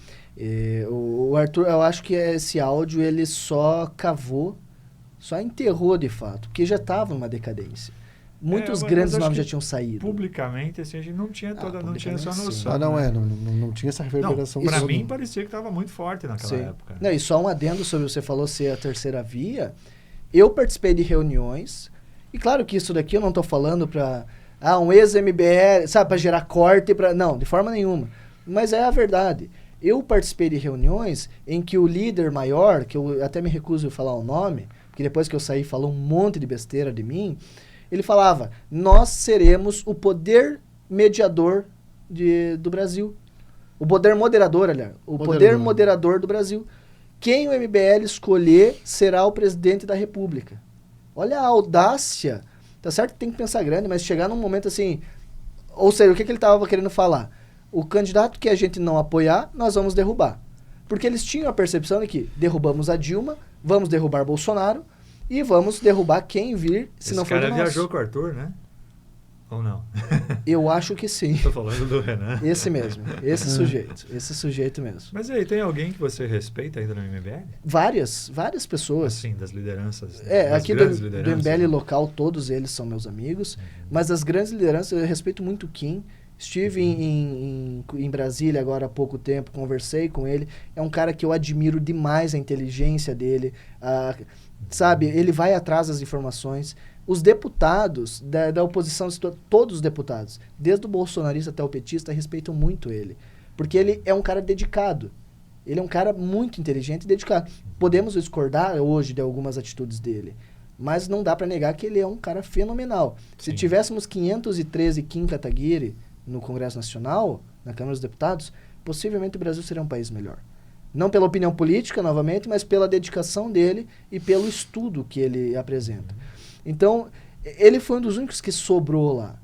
O Arthur, eu acho que esse áudio ele só cavou, só enterrou de fato, porque já estava numa decadência. Muitos grandes nomes já tinham saído. Publicamente, assim, a gente não tinha essa noção. Não tinha essa reverberação. Para mim, parecia que estava muito forte naquela época. Não, e só um adendo sobre você falou ser a terceira via. Eu participei de reuniões, e claro que isso daqui eu não estou falando para um ex-MBL, sabe, para gerar corte, não, de forma nenhuma. Mas é a verdade. Eu participei de reuniões em que o líder maior, que eu até me recuso a falar o nome, porque depois que eu saí falou um monte de besteira de mim, ele falava, nós seremos o poder mediador do Brasil. O poder moderador, aliás. Poder moderador do Brasil. Quem o MBL escolher será o presidente da República. Olha a audácia. Tá certo que tem que pensar grande, mas chegar num momento assim... Ou seja, o que ele estava querendo falar? O candidato que a gente não apoiar, nós vamos derrubar. Porque eles tinham a percepção de que derrubamos a Dilma, vamos derrubar Bolsonaro e vamos derrubar quem vir, se não for do nosso. Esse cara viajou com o Arthur, né? Ou não? Eu acho que sim. Estou falando do Renan. Esse mesmo. Esse sujeito mesmo. Mas aí, tem alguém que você respeita ainda no MBL? Várias pessoas. Assim, das lideranças. Aqui do MBL local, todos eles são meus amigos. Mas das grandes lideranças, eu respeito muito o Kim. Estive em Brasília agora há pouco tempo, conversei com ele. É um cara que eu admiro demais a inteligência dele. Sabe, ele vai atrás das informações. Os deputados da oposição, todos os deputados, desde o bolsonarista até o petista, respeitam muito ele. Porque ele é um cara dedicado. Ele é um cara muito inteligente e dedicado. Podemos discordar hoje de algumas atitudes dele, mas não dá para negar que ele é um cara fenomenal. Sim. Se tivéssemos 513 Kim Kataguiri no Congresso Nacional, na Câmara dos Deputados, possivelmente o Brasil seria um país melhor. Não pela opinião política, novamente, mas pela dedicação dele e pelo estudo que ele apresenta. Então, ele foi um dos únicos que sobrou lá.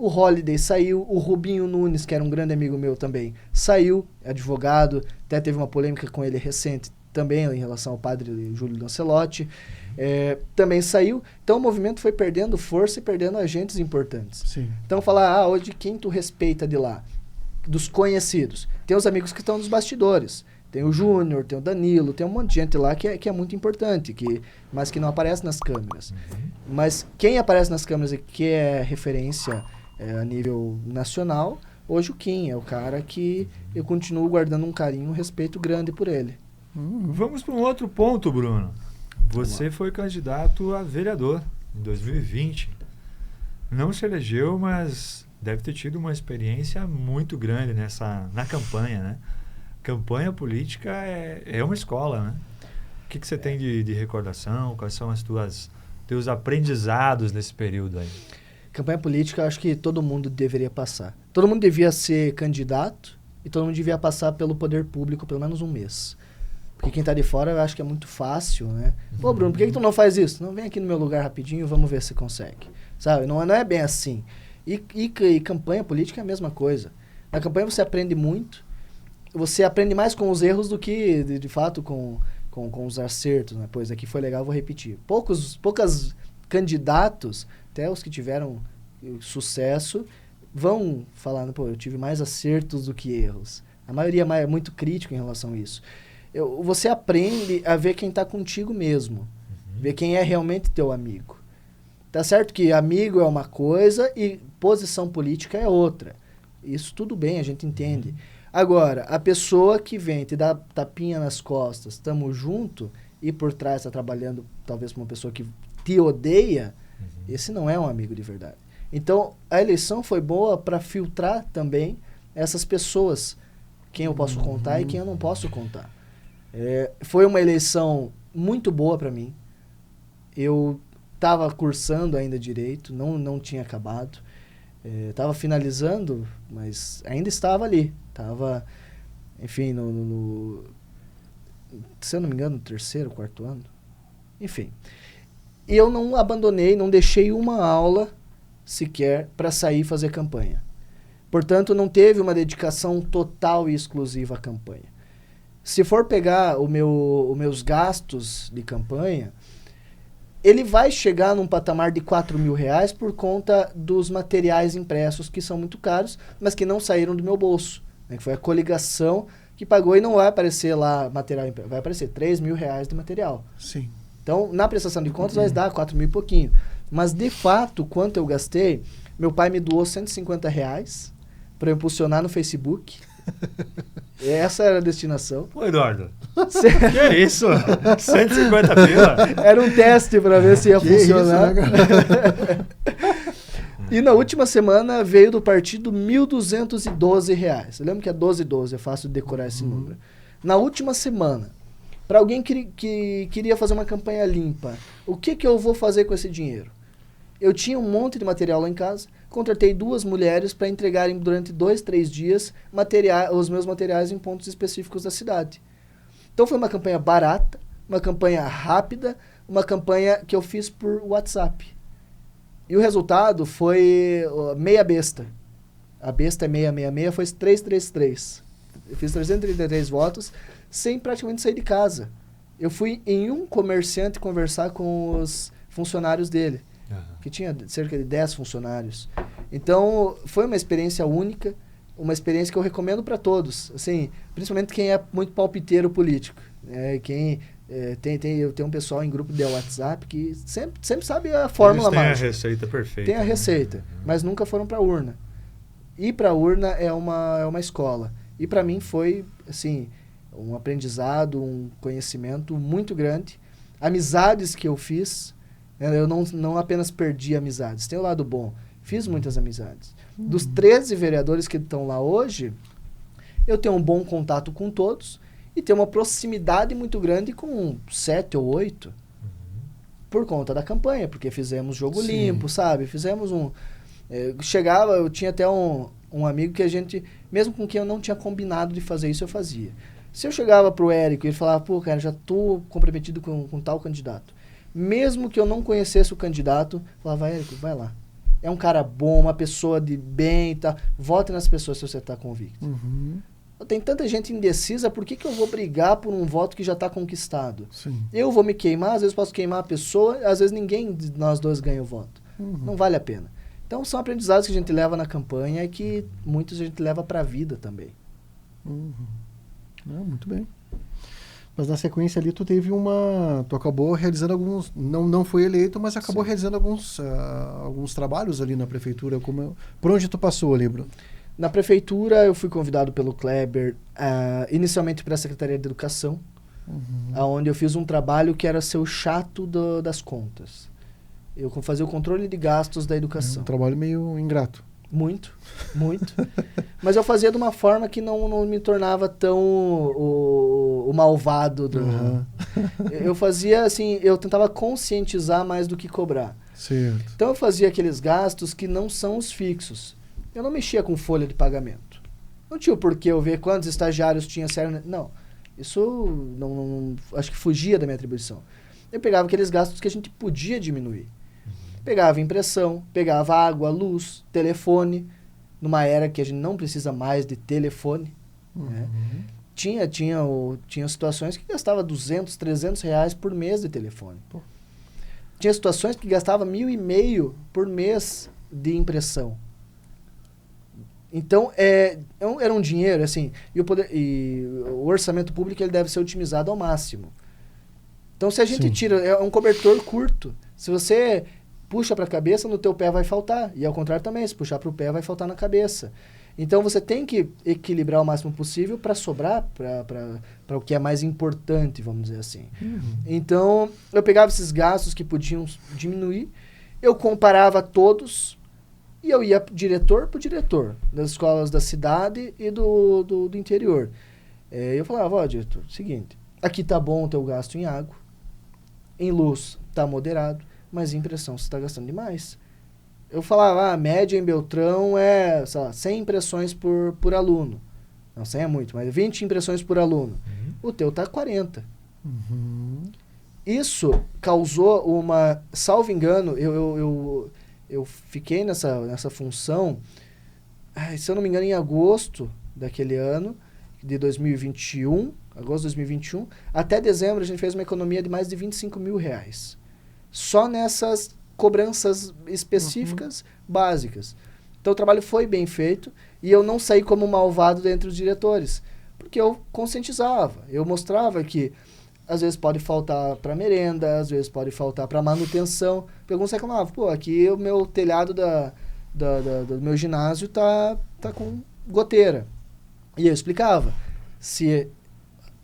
O Holliday saiu, o Rubinho Nunes, que era um grande amigo meu também, saiu, advogado, até teve uma polêmica com ele recente também em relação ao padre Júlio Lancelotti, também saiu. Então o movimento foi perdendo força e perdendo agentes importantes. Sim. Então falar, hoje quem tu respeita de lá? Dos conhecidos. Tem os amigos que estão nos bastidores. Tem o Júnior, tem o Danilo, tem um monte de gente lá que é muito importante, mas que não aparece nas câmeras. Mas quem aparece nas câmeras e que é referência a nível nacional, hoje o Kim é o cara que eu continuo guardando um carinho, um respeito grande por ele. Vamos para um outro ponto, Bruno. Você foi candidato a vereador em 2020. Não se elegeu, mas deve ter tido uma experiência muito grande na campanha, né? Campanha política é uma escola, né? O que você tem de recordação? Quais são teus aprendizados nesse período aí? Campanha política, eu acho que todo mundo deveria passar. Todo mundo devia ser candidato e todo mundo devia passar pelo poder público pelo menos um mês. Porque quem tá de fora, eu acho que é muito fácil, né? Pô, Bruno, por que tu não faz isso? Não, vem aqui no meu lugar rapidinho, vamos ver se consegue. Sabe? Não é bem assim. E campanha política é a mesma coisa. Na campanha você aprende muito. Você aprende mais com os erros do que, de fato, com os acertos, né? Pois aqui foi legal, vou repetir. Poucos candidatos, até os que tiveram sucesso, vão falar, pô, eu tive mais acertos do que erros. A maioria é muito crítico em relação a isso. Você aprende a ver quem está contigo mesmo. Ver quem é realmente teu amigo. Tá certo que amigo é uma coisa e posição política é outra. Isso tudo bem, a gente entende. Agora, a pessoa que vem te dá tapinha nas costas, tamo junto, e por trás está trabalhando talvez com uma pessoa que te odeia, esse não é um amigo de verdade. Então, a eleição foi boa para filtrar também essas pessoas, quem eu posso contar e quem eu não posso contar. Foi uma eleição muito boa para mim. Eu estava cursando ainda direito, não tinha acabado. Estava finalizando, mas ainda estava ali. Estava, enfim, se eu não me engano, no 3º, 4º ano. Enfim. E eu não abandonei, não deixei uma aula sequer para sair e fazer campanha. Portanto, não teve uma dedicação total e exclusiva à campanha. Se for pegar os meus gastos de campanha, ele vai chegar num patamar de R$4.000 por conta dos materiais impressos, que são muito caros, mas que não saíram do meu bolso. Né? Que foi a coligação que pagou e não vai aparecer lá material impresso. Vai aparecer R$3.000 de material. Sim. Então, na prestação de contas, vai dar 4 mil e pouquinho. Mas, de fato, quanto eu gastei, meu pai me doou R$150 para eu impulsionar no Facebook. Essa era a destinação. Pô, Eduardo, que é isso? 150 pila? Era um teste para ver se ia funcionar. Isso, né, e na última semana veio do partido R$1.212. Eu lembro que é 1212, é fácil de decorar esse número. Na última semana, para alguém que queria fazer uma campanha limpa, o que eu vou fazer com esse dinheiro? Eu tinha um monte de material lá em casa, contratei 2 mulheres para entregarem durante 2, 3 dias os meus materiais em pontos específicos da cidade. Então foi uma campanha barata, uma campanha rápida, uma campanha que eu fiz por WhatsApp. E o resultado foi meia besta. A besta é 666, foi 333. Eu fiz 333 votos sem praticamente sair de casa. Eu fui em um comerciante conversar com os funcionários dele, que tinha cerca de 10 funcionários. Então, foi uma experiência única, uma experiência que eu recomendo para todos, assim, principalmente quem é muito palpiteiro político. Eu tenho um pessoal em grupo de WhatsApp que sempre sabe a fórmula mágica. Tem a receita perfeita. Tem a receita, mas nunca foram para a urna. Ir para a urna é uma escola. E para mim foi, assim, um aprendizado, um conhecimento muito grande. Amizades que eu fiz, eu não apenas perdi amizades, tem o lado bom. Fiz muitas amizades. Dos 13 vereadores que estão lá hoje, eu tenho um bom contato com todos e tenho uma proximidade muito grande com 7 ou 8 por conta da campanha, porque fizemos jogo limpo, sabe? Fizemos eu tinha até um amigo que a gente, mesmo com quem eu não tinha combinado de fazer isso, eu fazia. Se eu chegava pro Érico e ele falava, pô, cara, já tô comprometido com tal candidato. Mesmo que eu não conhecesse o candidato, eu falava, Érico, vai lá. é um cara bom, uma pessoa de bem e tal. Vote nas pessoas se você está convicto. Tem tanta gente indecisa, por que eu vou brigar por um voto que já está conquistado? Sim. Eu vou me queimar, às vezes posso queimar a pessoa, às vezes ninguém de nós dois ganha o voto. Não vale a pena. Então são aprendizados que a gente leva na campanha e que muitos a gente leva para a vida também. Muito bem. Mas na sequência ali tu acabou realizando alguns, não foi eleito, mas acabou realizando alguns trabalhos ali na prefeitura. Por onde tu passou ali, Bruno? Na prefeitura eu fui convidado pelo Kleber, inicialmente para a Secretaria de Educação, onde eu fiz um trabalho que era ser o chato das contas. Eu fazia o controle de gastos da educação. Um trabalho meio ingrato. Muito. Mas eu fazia de uma forma que não me tornava tão o malvado. Eu fazia assim, eu tentava conscientizar mais do que cobrar. Certo. Então eu fazia aqueles gastos que não são os fixos. Eu não mexia com folha de pagamento. Não tinha o porquê eu ver quantos estagiários tinha sério. Não. Isso não acho que fugia da minha atribuição. Eu pegava aqueles gastos que a gente podia diminuir. Pegava impressão, pegava água, luz, telefone, numa era que a gente não precisa mais de telefone. Né? Tinha situações que gastava 200, 300 reais por mês de telefone. Tinha situações que gastava 1.500 por mês de impressão. Então, era um dinheiro, assim, e o orçamento público ele deve ser otimizado ao máximo. Então, se a gente tira, é um cobertor curto. Se você puxa para a cabeça, no teu pé vai faltar. E ao contrário também, se puxar para o pé, vai faltar na cabeça. Então, você tem que equilibrar o máximo possível para sobrar para o que é mais importante, vamos dizer assim. Então, eu pegava esses gastos que podiam diminuir, eu comparava todos e eu ia diretor por diretor, das escolas da cidade e do interior. Eu falava, diretor, seguinte, aqui tá bom o teu gasto em água, em luz tá moderado, mas em impressão você está gastando demais. Eu falava, a média em Beltrão é, sei lá, 100 impressões por aluno. Não, 100 é muito, mas 20 impressões por aluno. O teu tá 40. Isso causou uma, salvo engano, eu fiquei nessa função, se eu não me engano, em agosto daquele ano, de 2021, agosto de 2021, até dezembro a gente fez uma economia de mais de 25 mil reais. Só nessas cobranças específicas, básicas. Então o trabalho foi bem feito e eu não saí como malvado entre os diretores, porque eu conscientizava, eu mostrava que às vezes pode faltar para merenda, às vezes pode faltar para manutenção. Porque alguns reclamavam, aqui o meu telhado do meu ginásio tá com goteira. E eu explicava, se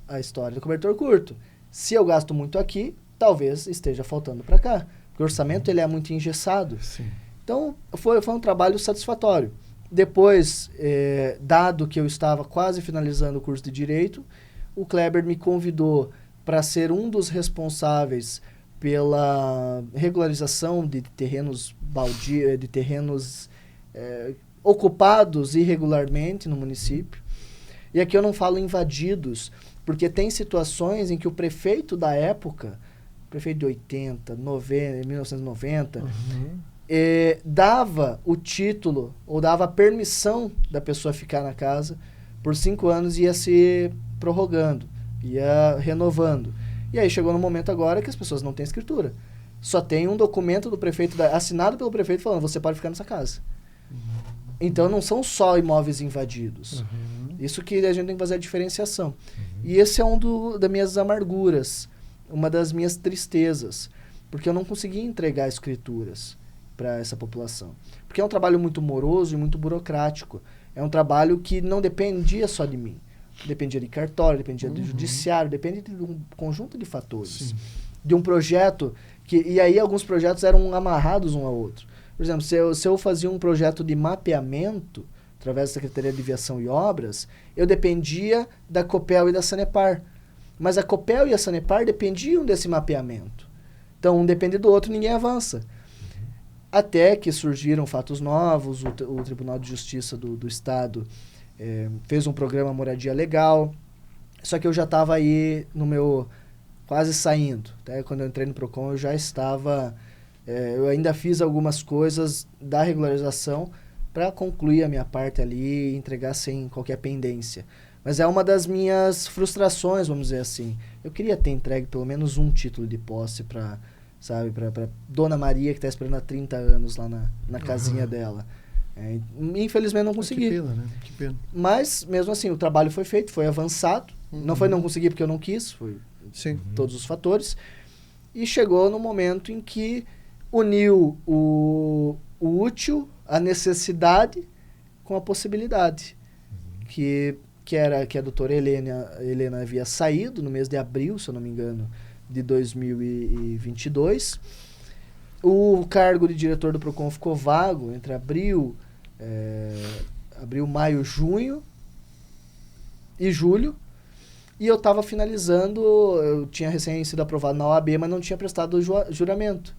a história do cobertor curto, se eu gasto muito aqui, talvez esteja faltando para cá. Porque o orçamento ele é muito engessado. Sim. Então, foi um trabalho satisfatório. Depois, dado que eu estava quase finalizando o curso de Direito, o Kleber me convidou para ser um dos responsáveis pela regularização de terrenos baldios, de terrenos ocupados irregularmente no município. E aqui eu não falo invadidos, porque tem situações em que o prefeito da época, prefeito de 1990, dava o título ou dava a permissão da pessoa ficar na casa por 5 anos e ia se prorrogando, ia renovando. E aí chegou no momento agora que as pessoas não têm escritura. Só tem um documento do prefeito, assinado pelo prefeito, falando, você pode ficar nessa casa. Então não são só imóveis invadidos. Isso que a gente tem que fazer a diferenciação. E esse é das minhas amarguras, uma das minhas tristezas, porque eu não consegui entregar escrituras para essa população. Porque é um trabalho muito moroso e muito burocrático. É um trabalho que não dependia só de mim. Dependia de cartório, dependia do judiciário, depende de um conjunto de fatores. Sim. De um projeto e aí alguns projetos eram amarrados um ao outro. Por exemplo, se eu fazia um projeto de mapeamento através da Secretaria de Viação e Obras, eu dependia da Copel e da Sanepar. Mas a Copel e a Sanepar dependiam desse mapeamento. Então, um depende do outro, ninguém avança. Até que surgiram fatos novos, o Tribunal de Justiça do Estado fez um programa Moradia Legal, só que eu já estava aí no meu... quase saindo. Até quando eu entrei no PROCON, eu já estava eu ainda fiz algumas coisas da regularização para concluir a minha parte ali e entregar sem qualquer pendência. Mas é uma das minhas frustrações, vamos dizer assim. Eu queria ter entregue pelo menos um título de posse para Dona Maria, que está esperando há 30 anos lá na casinha dela. Infelizmente não consegui. Que pena, né? Que pena. Mas, mesmo assim, o trabalho foi feito, foi avançado. Não foi não conseguir porque eu não quis, foi todos os fatores. E chegou no momento em que uniu o útil, a necessidade com a possibilidade. Que a doutora Helena havia saído no mês de abril, se eu não me engano, de 2022. O cargo de diretor do PROCON ficou vago entre abril, maio, junho e julho. E eu estava finalizando, eu tinha recém sido aprovado na OAB, mas não tinha prestado o juramento.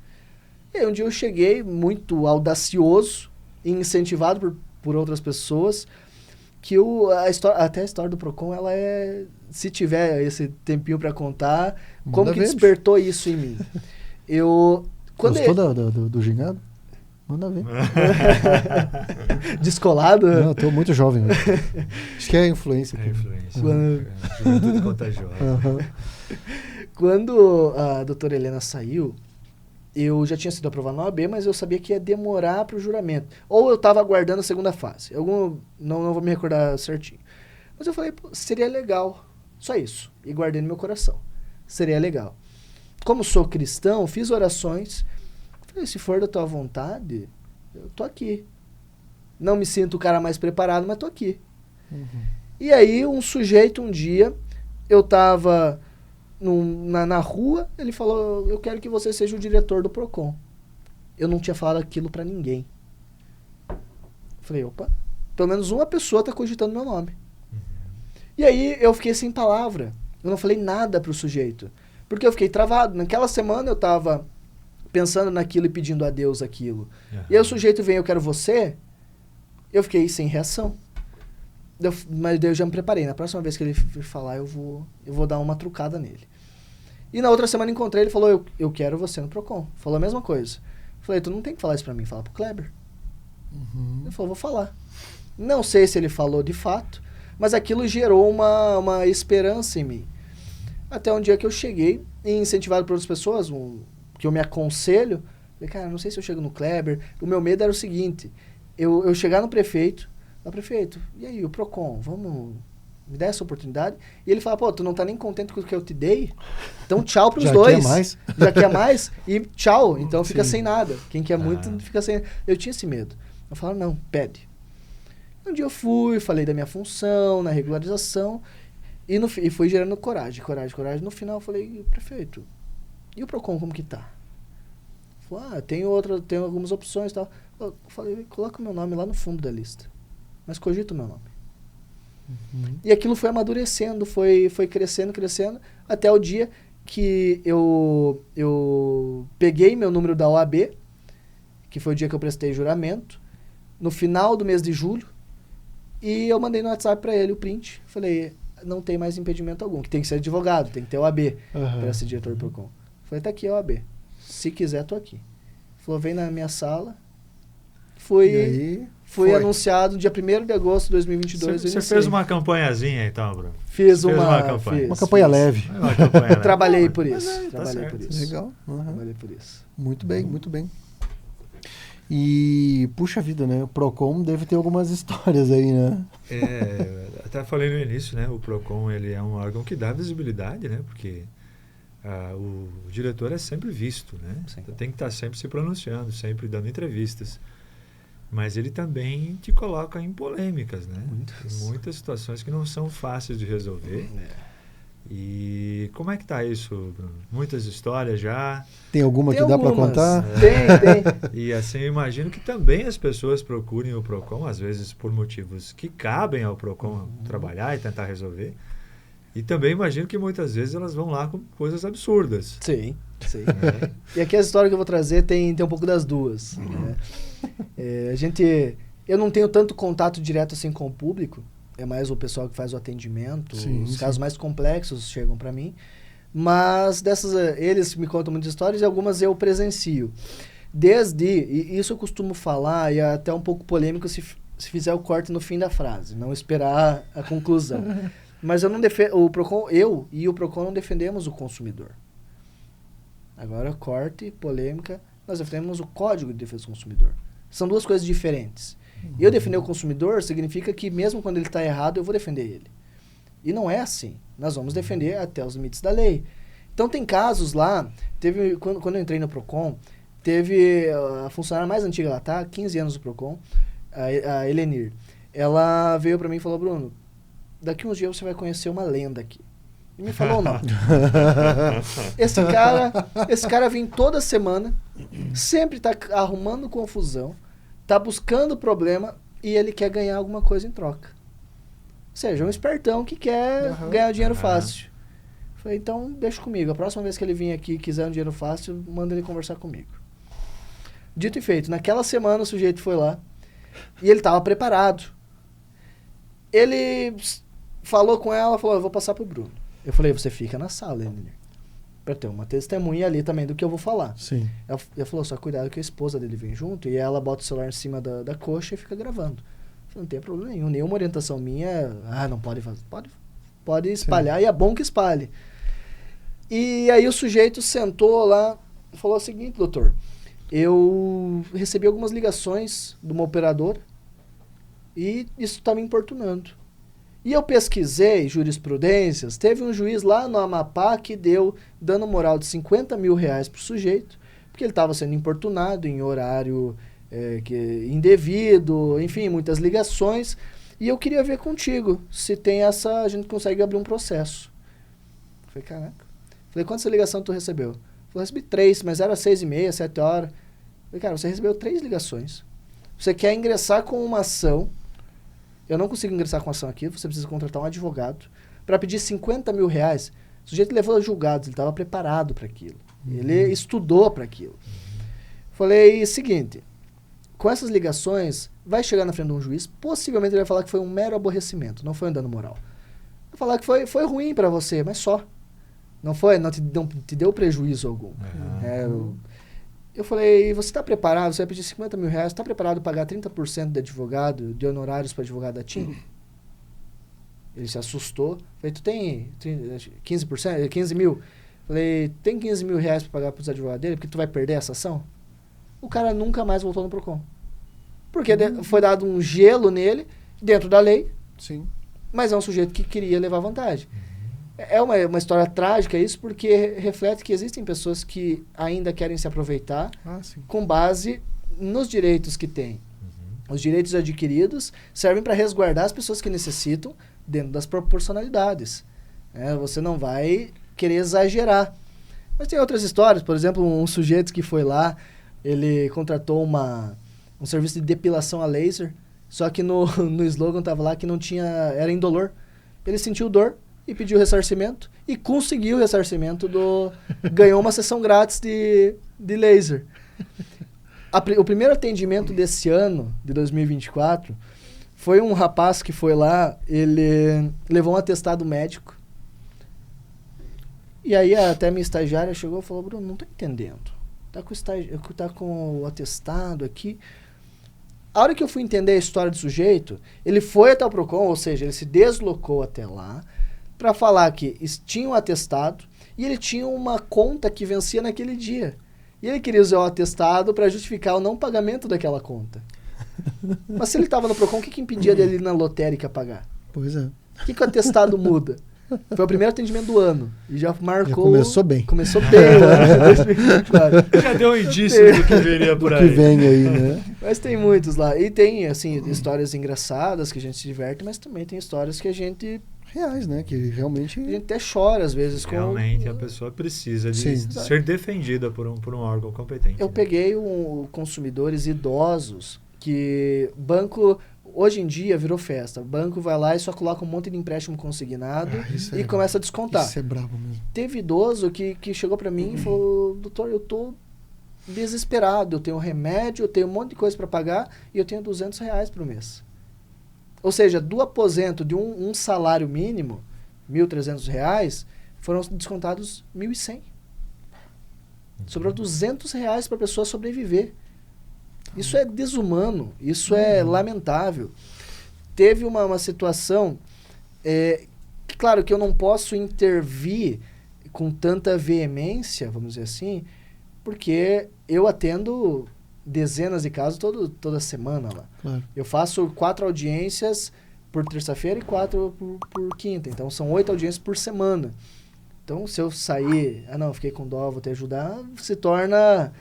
E aí um dia eu cheguei muito audacioso e incentivado por outras pessoas, que até a história do PROCON, ela se tiver esse tempinho para contar, como que despertou isso em mim. Gostou do gingado? Manda ver. Descolado? Não, eu tô muito jovem. Acho que é a influência. É a influência. Juventude contagiosa. Quando a doutora Helena saiu, eu já tinha sido aprovado na OAB, mas eu sabia que ia demorar para o juramento. Ou eu estava aguardando a segunda fase. Não vou me recordar certinho. Mas eu falei, seria legal. Só isso. E guardei no meu coração. Seria legal. Como sou cristão, fiz orações. Falei, se for da tua vontade, eu tô aqui. Não me sinto o cara mais preparado, mas tô aqui. E aí, um sujeito, um dia, eu tava na rua, ele falou, eu quero que você seja o diretor do PROCON. Eu não tinha falado aquilo pra ninguém. Falei, opa, pelo menos uma pessoa tá cogitando meu nome. E aí, eu fiquei sem palavra. Eu não falei nada pro sujeito. Porque eu fiquei travado. Naquela semana, eu tava pensando naquilo e pedindo a Deus aquilo. E aí o sujeito vem, eu quero você. Eu fiquei sem reação. Mas daí eu já me preparei. Na próxima vez que ele falar, eu vou dar uma trucada nele. E na outra semana encontrei, ele falou, eu quero você no PROCON. Falou a mesma coisa. Falei, tu não tem que falar isso pra mim, fala pro Kleber. Ele falou, vou falar. Não sei se ele falou de fato, mas aquilo gerou uma esperança em mim. Até um dia que eu cheguei, e incentivado por outras pessoas, que eu me aconselho, falei, cara, não sei se eu chego no Kleber. O meu medo era o seguinte, eu chegar no prefeito, e aí, o PROCON, vamos me dar essa oportunidade? E ele fala, pô, tu não tá nem contente com o que eu te dei? Então tchau pros dois. Já quer mais? Já quer mais? E tchau, então fica sem nada. Quem quer muito, fica sem... Eu tinha esse medo. Eu falava, não, pede. Um dia eu falei da minha função, na regularização, e fui gerando coragem. No final eu falei, prefeito, e o PROCON como que tá? Falei, tem algumas opções e tal. Eu falei, coloca o meu nome lá no fundo da lista. Mas cogita o meu nome. E aquilo foi amadurecendo, foi crescendo, até o dia que eu peguei meu número da OAB, que foi o dia que eu prestei juramento, no final do mês de julho, e eu mandei no WhatsApp pra ele o print. Falei, não tem mais impedimento algum, que tem que ser advogado, tem que ter OAB para ser diretor do PROCON. Falei, tá aqui a OAB. Se quiser, tô aqui. Falou, vem na minha sala. Foi anunciado dia 1º de agosto de 2022. Você fez uma campanhazinha então, Bruno? Fiz uma campanha. Uma campanha leve. Trabalhei por isso. Legal. Trabalhei por isso. Muito bem, muito bem. E, puxa vida, né? O PROCON deve ter algumas histórias aí, né? Até falei no início, né? O PROCON, ele é um órgão que dá visibilidade, né? Porque o diretor é sempre visto, né? Então, tem que estar sempre se pronunciando, sempre dando entrevistas. Mas ele também te coloca em polêmicas, né? Muitas situações que não são fáceis de resolver. E como é que tá isso, Bruno? Muitas histórias já? Tem alguma que dá para contar? Tem. E assim, eu imagino que também as pessoas procurem o PROCON, às vezes por motivos que cabem ao PROCON trabalhar e tentar resolver. E também imagino que muitas vezes elas vão lá com coisas absurdas. Sim. E aqui a história que eu vou trazer tem um pouco das duas. Né? Eu não tenho tanto contato direto assim com o público, é mais o pessoal que faz o atendimento, os casos mais complexos chegam para mim, mas eles me contam muitas histórias e algumas eu presencio. e isso eu costumo falar, e é até um pouco polêmico se fizer o corte no fim da frase, não esperar a conclusão. Mas eu não defendo, eu e o PROCON não defendemos o consumidor. Agora, corte, polêmica, nós defendemos o Código de Defesa do Consumidor. São duas coisas diferentes. Eu defender o consumidor significa que mesmo quando ele está errado, eu vou defender ele. E não é assim. Nós vamos defender até os limites da lei. Então tem casos lá, quando eu entrei no PROCON, teve a funcionária mais antiga lá, tá? 15 anos do PROCON, a Helenir. Ela veio para mim e falou, Bruno, daqui uns dias você vai conhecer uma lenda aqui. E me falou, não. Esse cara vem toda semana, sempre tá arrumando confusão, tá buscando problema e ele quer ganhar alguma coisa em troca. Ou seja, um espertão que quer ganhar dinheiro fácil. Falei, então deixa comigo. A próxima vez que ele vir aqui e quiser um dinheiro fácil, manda ele conversar comigo. Dito e feito. Naquela semana o sujeito foi lá e ele estava preparado. Ele falou com ela, falou, eu vou passar pro Bruno. Eu falei, você fica na sala, Helenir, pra ter uma testemunha ali também do que eu vou falar. Sim. Ela falou, só cuidado que a esposa dele vem junto e ela bota o celular em cima da coxa e fica gravando. Eu falei, não tem problema nenhum, nenhuma orientação minha, não pode fazer, pode espalhar. Sim. E é bom que espalhe. E aí o sujeito sentou lá e falou o seguinte, doutor, eu recebi algumas ligações de uma operadora e isso está me importunando. E eu pesquisei jurisprudências, teve um juiz lá no Amapá que deu dano moral de R$50 mil pro sujeito, porque ele estava sendo importunado em horário indevido, enfim, muitas ligações, e eu queria ver contigo se tem a gente consegue abrir um processo. Falei, caraca. Falei, quantas ligações tu recebeu? Falei, recebi 3, mas era 6h30, 7 horas. Falei, cara, você recebeu 3 ligações. Você quer ingressar com uma ação. Eu não consigo ingressar com ação aqui, você precisa contratar um advogado para pedir R$50 mil. O sujeito levou julgados, ele estava preparado para aquilo. Ele estudou para aquilo. Falei, seguinte, com essas ligações, vai chegar na frente de um juiz, possivelmente ele vai falar que foi um mero aborrecimento, não foi um dano moral. Vai falar que foi ruim para você, mas só. Não te deu prejuízo algum. Eu falei, você está preparado? Você vai pedir R$50 mil, está preparado para pagar 30% de advogado, de honorários para advogado da TIM? Ele se assustou. Falei, tu tem 15%, 15 mil? Falei, tem R$15 mil para pagar para os advogados dele, porque tu vai perder essa ação? O cara nunca mais voltou no PROCON. Porque foi dado um gelo nele, dentro da lei. Sim. Mas é um sujeito que queria levar vantagem. É uma história trágica isso, porque reflete que existem pessoas que ainda querem se aproveitar com base nos direitos que têm. Os direitos adquiridos servem para resguardar as pessoas que necessitam dentro das proporcionalidades. Você não vai querer exagerar. Mas tem outras histórias, por exemplo, um sujeito que foi lá, ele contratou um serviço de depilação a laser, só que no slogan estava lá que não tinha, era indolor. Ele sentiu dor e pediu ressarcimento e conseguiu o ressarcimento ganhou uma sessão grátis de laser. O primeiro atendimento desse ano, de 2024, foi um rapaz que foi lá, ele levou um atestado médico. E aí até minha estagiária chegou e falou, Bruno, não tô entendendo. Tá com o atestado aqui. A hora que eu fui entender a história do sujeito, ele foi até o PROCON, ou seja, ele se deslocou até lá, para falar que tinha um atestado e ele tinha uma conta que vencia naquele dia. E ele queria usar o atestado para justificar o não pagamento daquela conta. Mas se ele estava no PROCON, o que impedia dele ir na lotérica pagar? Pois é. O que o atestado muda? Foi o primeiro atendimento do ano. E já marcou... Já começou bem. Começou bem o ano 2024. Já deu um indício do que viria por aí. Do que vem aí, né? Mas tem muitos lá. E tem, assim, histórias engraçadas que a gente se diverte, mas também tem histórias que a gente... reais, né? Que realmente... A gente até chora, às vezes. Realmente, a pessoa precisa de ser defendida por um órgão competente. Eu peguei consumidores idosos que banco... Hoje em dia virou festa. O banco vai lá e só coloca um monte de empréstimo consignado e começa a descontar. Isso é brabo mesmo. Teve idoso que chegou para mim e falou, doutor, eu tô desesperado. Eu tenho remédio, eu tenho um monte de coisa para pagar e eu tenho R$200 por mês. Ou seja, do aposento de um salário mínimo, R$1.300, foram descontados R$1.100. Sobrou R$200 para a pessoa sobreviver. Isso é desumano, isso é lamentável. Teve uma situação, que, claro que eu não posso intervir com tanta veemência, vamos dizer assim, porque eu atendo dezenas de casos toda semana lá. Claro. Eu faço 4 audiências por terça-feira e 4 por quinta, então são 8 audiências por semana. Então, se eu sair, fiquei com dó, vou te ajudar, se torna,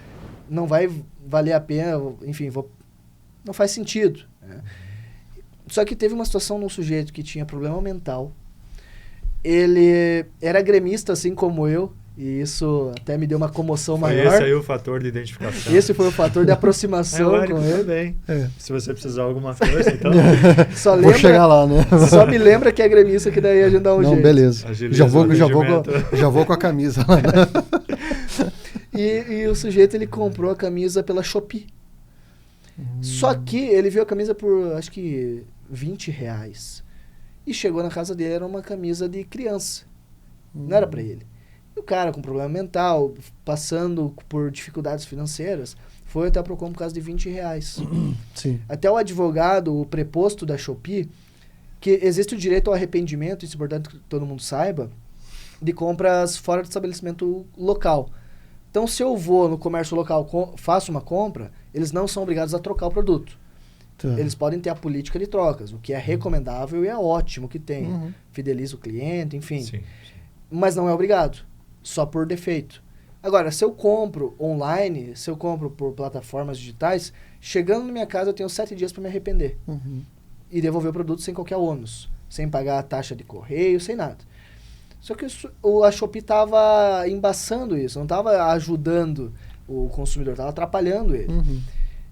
não vai valer a pena, enfim, não faz sentido. Né? Só que teve uma situação num sujeito que tinha problema mental. Ele era gremista, assim como eu, e isso até me deu uma comoção maior. Esse aí o fator de identificação. Esse foi o fator de aproximação com ele. Bem. Se você precisar de alguma coisa, então... Vou chegar lá, né? Só me lembra que é gremista, que daí a gente dá um jeito. Não, beleza. Já vou com a camisa lá. Né? E o sujeito, ele comprou a camisa pela Shopee. Só que ele viu a camisa por, acho que, R$20. E chegou na casa dele, era uma camisa de criança. Não era pra ele. E o cara com problema mental, passando por dificuldades financeiras, foi até a Procon por causa de R$20. Sim. Até o advogado, o preposto da Shopee, que existe o direito ao arrependimento, isso é importante que todo mundo saiba, de compras fora do estabelecimento local. Então, se eu vou no comércio local, faço uma compra, eles não são obrigados a trocar o produto. Tá. Eles podem ter a política de trocas, o que é recomendável e é ótimo que tenha. Fideliza o cliente, enfim. Sim. Mas não é obrigado, só por defeito. Agora, se eu compro online, se eu compro por plataformas digitais, chegando na minha casa eu tenho 7 dias para me arrepender. E devolver o produto sem qualquer ônus, sem pagar a taxa de correio, sem nada. Só que a Shopee estava embaçando isso, não estava ajudando o consumidor, estava atrapalhando ele.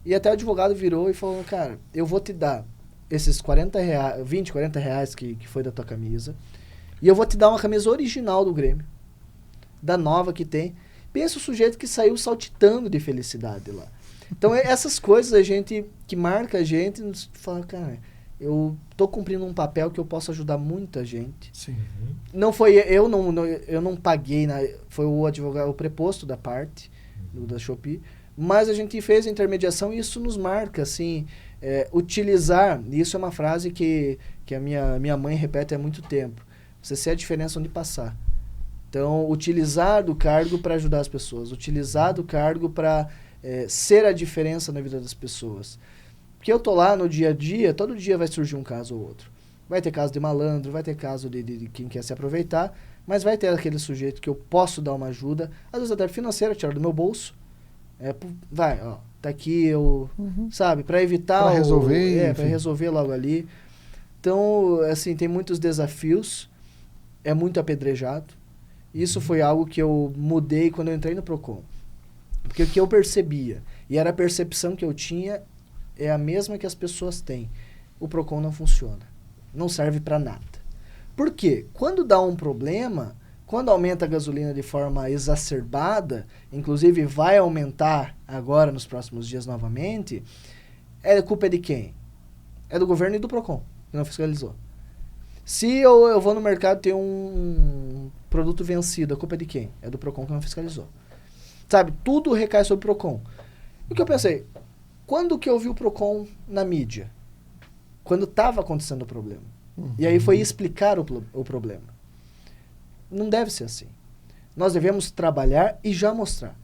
E até o advogado virou e falou, cara, eu vou te dar esses R$40 que foi da tua camisa, e eu vou te dar uma camisa original do Grêmio, da nova que tem. Pensa o sujeito que saiu saltitando de felicidade lá. Então, essas coisas que marca a gente, fala, cara, eu tô cumprindo um papel que eu posso ajudar muita gente. Sim. Não foi, eu não paguei, foi o advogado, o preposto da parte, da Shopee, mas a gente fez a intermediação e isso nos marca, assim, utilizar, e isso é uma frase que a minha mãe repete há muito tempo, você ser a diferença onde passar. Então, utilizar do cargo para ajudar as pessoas, utilizar do cargo para ser a diferença na vida das pessoas. Porque eu tô lá no dia a dia, todo dia vai surgir um caso ou outro. Vai ter caso de malandro, vai ter caso de quem quer se aproveitar, mas vai ter aquele sujeito que eu posso dar uma ajuda, às vezes até financeira, tirar do meu bolso. Tá aqui, sabe, para evitar... Para resolver. Para resolver logo ali. Então, assim, tem muitos desafios, é muito apedrejado. Isso foi algo que eu mudei quando eu entrei no Procon. Porque o que eu percebia, e era a percepção que eu tinha, é a mesma que as pessoas têm. O Procon não funciona. Não serve para nada. Por quê? Quando dá um problema, quando aumenta a gasolina de forma exacerbada, inclusive vai aumentar agora nos próximos dias novamente, a culpa é de quem? É do governo e do Procon, que não fiscalizou. Se eu vou no mercado e tenho um produto vencido, a culpa é de quem? É do Procon que não fiscalizou. Sabe, tudo recai sobre o Procon. O que eu pensei? Quando que eu vi o Procon na mídia? Quando estava acontecendo o problema. E aí foi explicar o problema. Não deve ser assim. Nós devemos trabalhar e já mostrar.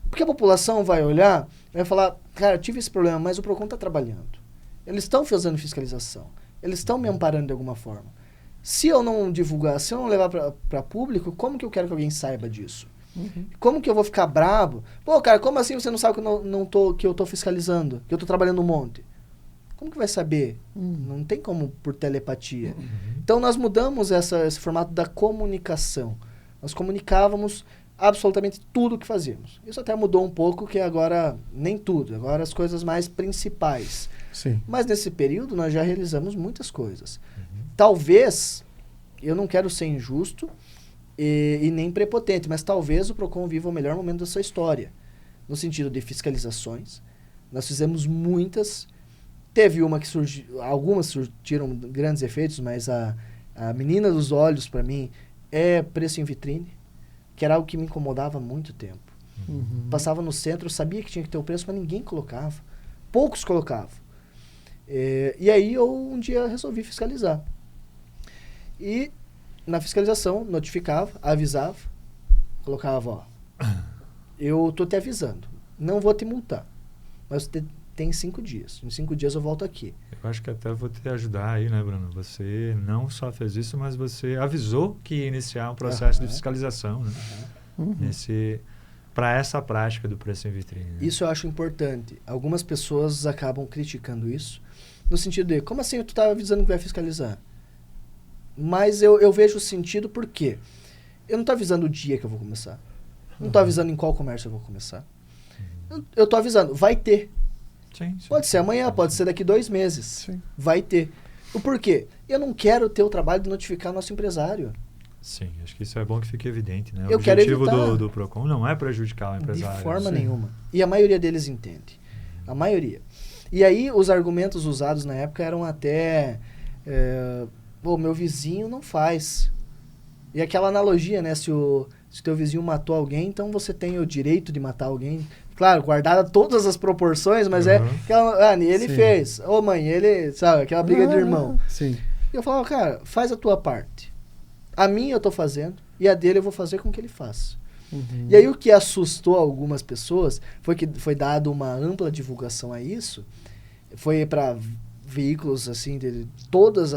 Porque a população vai olhar, vai falar, cara, tive esse problema, mas o Procon está trabalhando. Eles estão fazendo fiscalização. Eles estão me amparando de alguma forma. Se eu não divulgar, se eu não levar para público, como que eu quero que alguém saiba disso? Como que eu vou ficar bravo? Pô, cara, como assim você não sabe que eu tô fiscalizando? Que eu tô trabalhando um monte? Como que vai saber? Não tem como por telepatia. Então, nós mudamos esse formato da comunicação. Nós comunicávamos absolutamente tudo o que fazíamos. Isso até mudou um pouco, que agora, nem tudo. Agora, as coisas mais principais. Sim. Mas, nesse período, nós já realizamos muitas coisas. Talvez, eu não quero ser injusto e nem prepotente, mas talvez o Procon viva o melhor momento da sua história. No sentido de fiscalizações. Nós fizemos muitas. Teve uma que surgiu, algumas surtiram grandes efeitos, mas a menina dos olhos, para mim, é preço em vitrine, que era algo que me incomodava há muito tempo. Passava no centro, sabia que tinha que ter o preço, mas ninguém colocava. Poucos colocavam. E aí eu um dia resolvi fiscalizar. E na fiscalização notificava, avisava, colocava, ó, eu tô te avisando, não vou te multar, mas você tem 5 dias. Em 5 dias eu volto aqui. Eu acho que até vou te ajudar aí, né, Bruno? Você não só fez isso, mas você avisou que ia iniciar um processo de fiscalização, né? Para essa prática do preço em vitrine. Né? Isso eu acho importante. Algumas pessoas acabam criticando isso, no sentido de, como assim tu tá avisando que vai fiscalizar? Mas eu vejo o sentido porque eu não tô avisando o dia que eu vou começar. Não tô avisando em qual comércio eu vou começar. Eu tô avisando, vai ter. Sim. Pode ser amanhã, pode ser daqui 2 meses. Sim. Vai ter. O porquê? Eu não quero ter o trabalho de notificar nosso empresário. Sim, acho que isso é bom que fique evidente, né? Eu o objetivo quero evitar. do PROCON não é prejudicar o empresário. De forma nenhuma. E a maioria deles entende. A maioria. E aí, os argumentos usados na época eram até... meu vizinho não faz. E aquela analogia, né? Se o teu vizinho matou alguém, então você tem o direito de matar alguém. Claro, guardada todas as proporções, mas é aquela... ele fez. Ô mãe, ele... Sabe, aquela briga de irmão. Sim. E eu falava, cara, faz a tua parte. A minha eu tô fazendo, e a dele eu vou fazer com que ele faça. E aí o que assustou algumas pessoas foi que foi dado uma ampla divulgação a isso. Foi para veículos, assim, de todos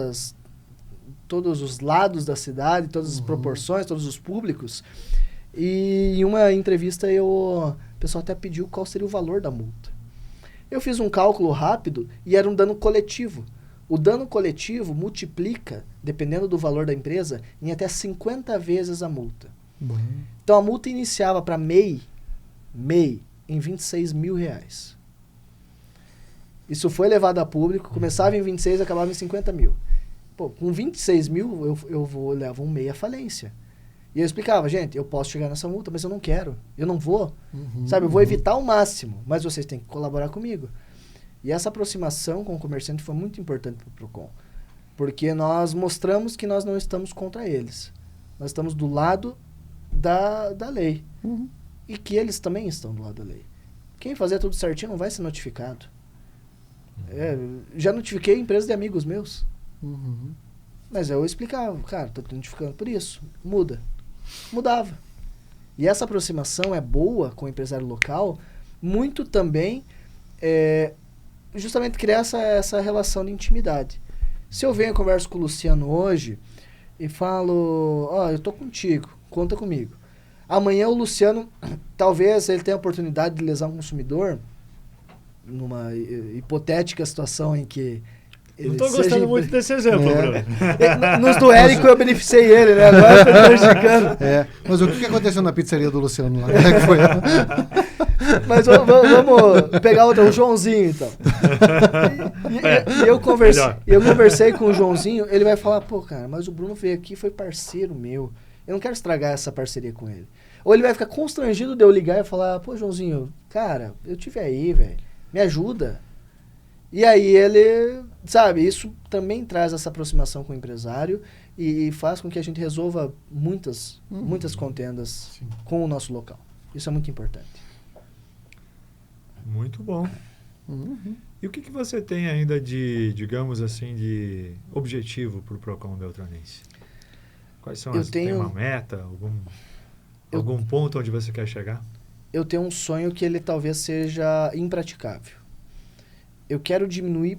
os lados da cidade, todas as proporções, todos os públicos. E em uma entrevista o pessoal até pediu qual seria o valor da multa. Eu fiz um cálculo rápido e era um dano coletivo. O dano coletivo multiplica, dependendo do valor da empresa, em até 50 vezes a multa. Então a multa iniciava para MEI em R$26 mil. Isso foi levado a público, começava em 26 e acabava em 50 mil. Pô, com 26 mil eu vou levar um MEI à falência. E eu explicava, gente, eu posso chegar nessa multa, mas eu não quero. Eu não vou. Sabe, eu vou evitar ao máximo, mas vocês têm que colaborar comigo. E essa aproximação com o comerciante foi muito importante para o PROCON. Porque nós mostramos que nós não estamos contra eles. Nós estamos do lado da lei. E que eles também estão do lado da lei. Quem fazer tudo certinho não vai ser notificado. Já notifiquei empresas de amigos meus. Mas eu explicava, cara, tô te notificando por isso. Muda. Mudava. E essa aproximação é boa com o empresário local, muito também justamente criar essa relação de intimidade. Se eu venho e converso com o Luciano hoje e falo, eu tô contigo, conta comigo. Amanhã o Luciano, talvez ele tenha a oportunidade de lesar um consumidor numa hipotética situação em que ele não tô gostando muito desse exemplo, Bruno. Nos do Érico eu beneficiei ele, né? Agora eu tô prejudicando. Mas o que aconteceu na pizzaria do Luciano lá? Como é que foi? Mas vamos pegar o Joãozinho, então. E eu conversei com o Joãozinho, ele vai falar, pô, cara, mas o Bruno veio aqui, foi parceiro meu. Eu não quero estragar essa parceria com ele. Ou ele vai ficar constrangido de eu ligar e falar, pô, Joãozinho, cara, eu tive aí, velho, me ajuda. E aí ele, sabe, isso também traz essa aproximação com o empresário e faz com que a gente resolva muitas contendas com o nosso local. Isso é muito importante. Muito bom. E o que você tem ainda de, digamos assim, de objetivo para o PROCON Beltranense? Quais são tem uma meta, algum ponto onde você quer chegar? Eu tenho um sonho que ele talvez seja impraticável. Eu quero diminuir,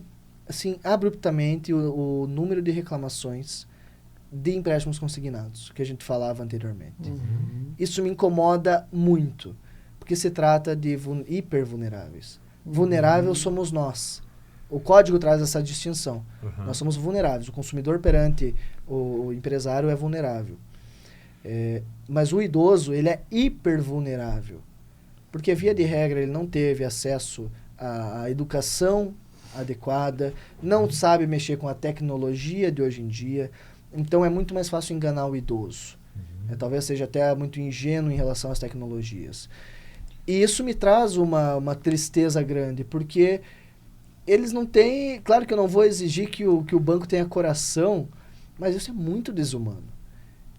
assim, abruptamente o número de reclamações de empréstimos consignados, que a gente falava anteriormente. Isso me incomoda muito, porque se trata de hipervulneráveis. Vulnerável somos nós. O código traz essa distinção. Nós somos vulneráveis. O consumidor perante o empresário é vulnerável. Mas o idoso, ele é hipervulnerável. Porque, via de regra, ele não teve acesso à educação adequada, não sabe mexer com a tecnologia de hoje em dia. Então, é muito mais fácil enganar o idoso. Talvez seja até muito ingênuo em relação às tecnologias. E isso me traz uma tristeza grande, porque eles não têm... Claro que eu não vou exigir que o banco tenha coração, mas isso é muito desumano.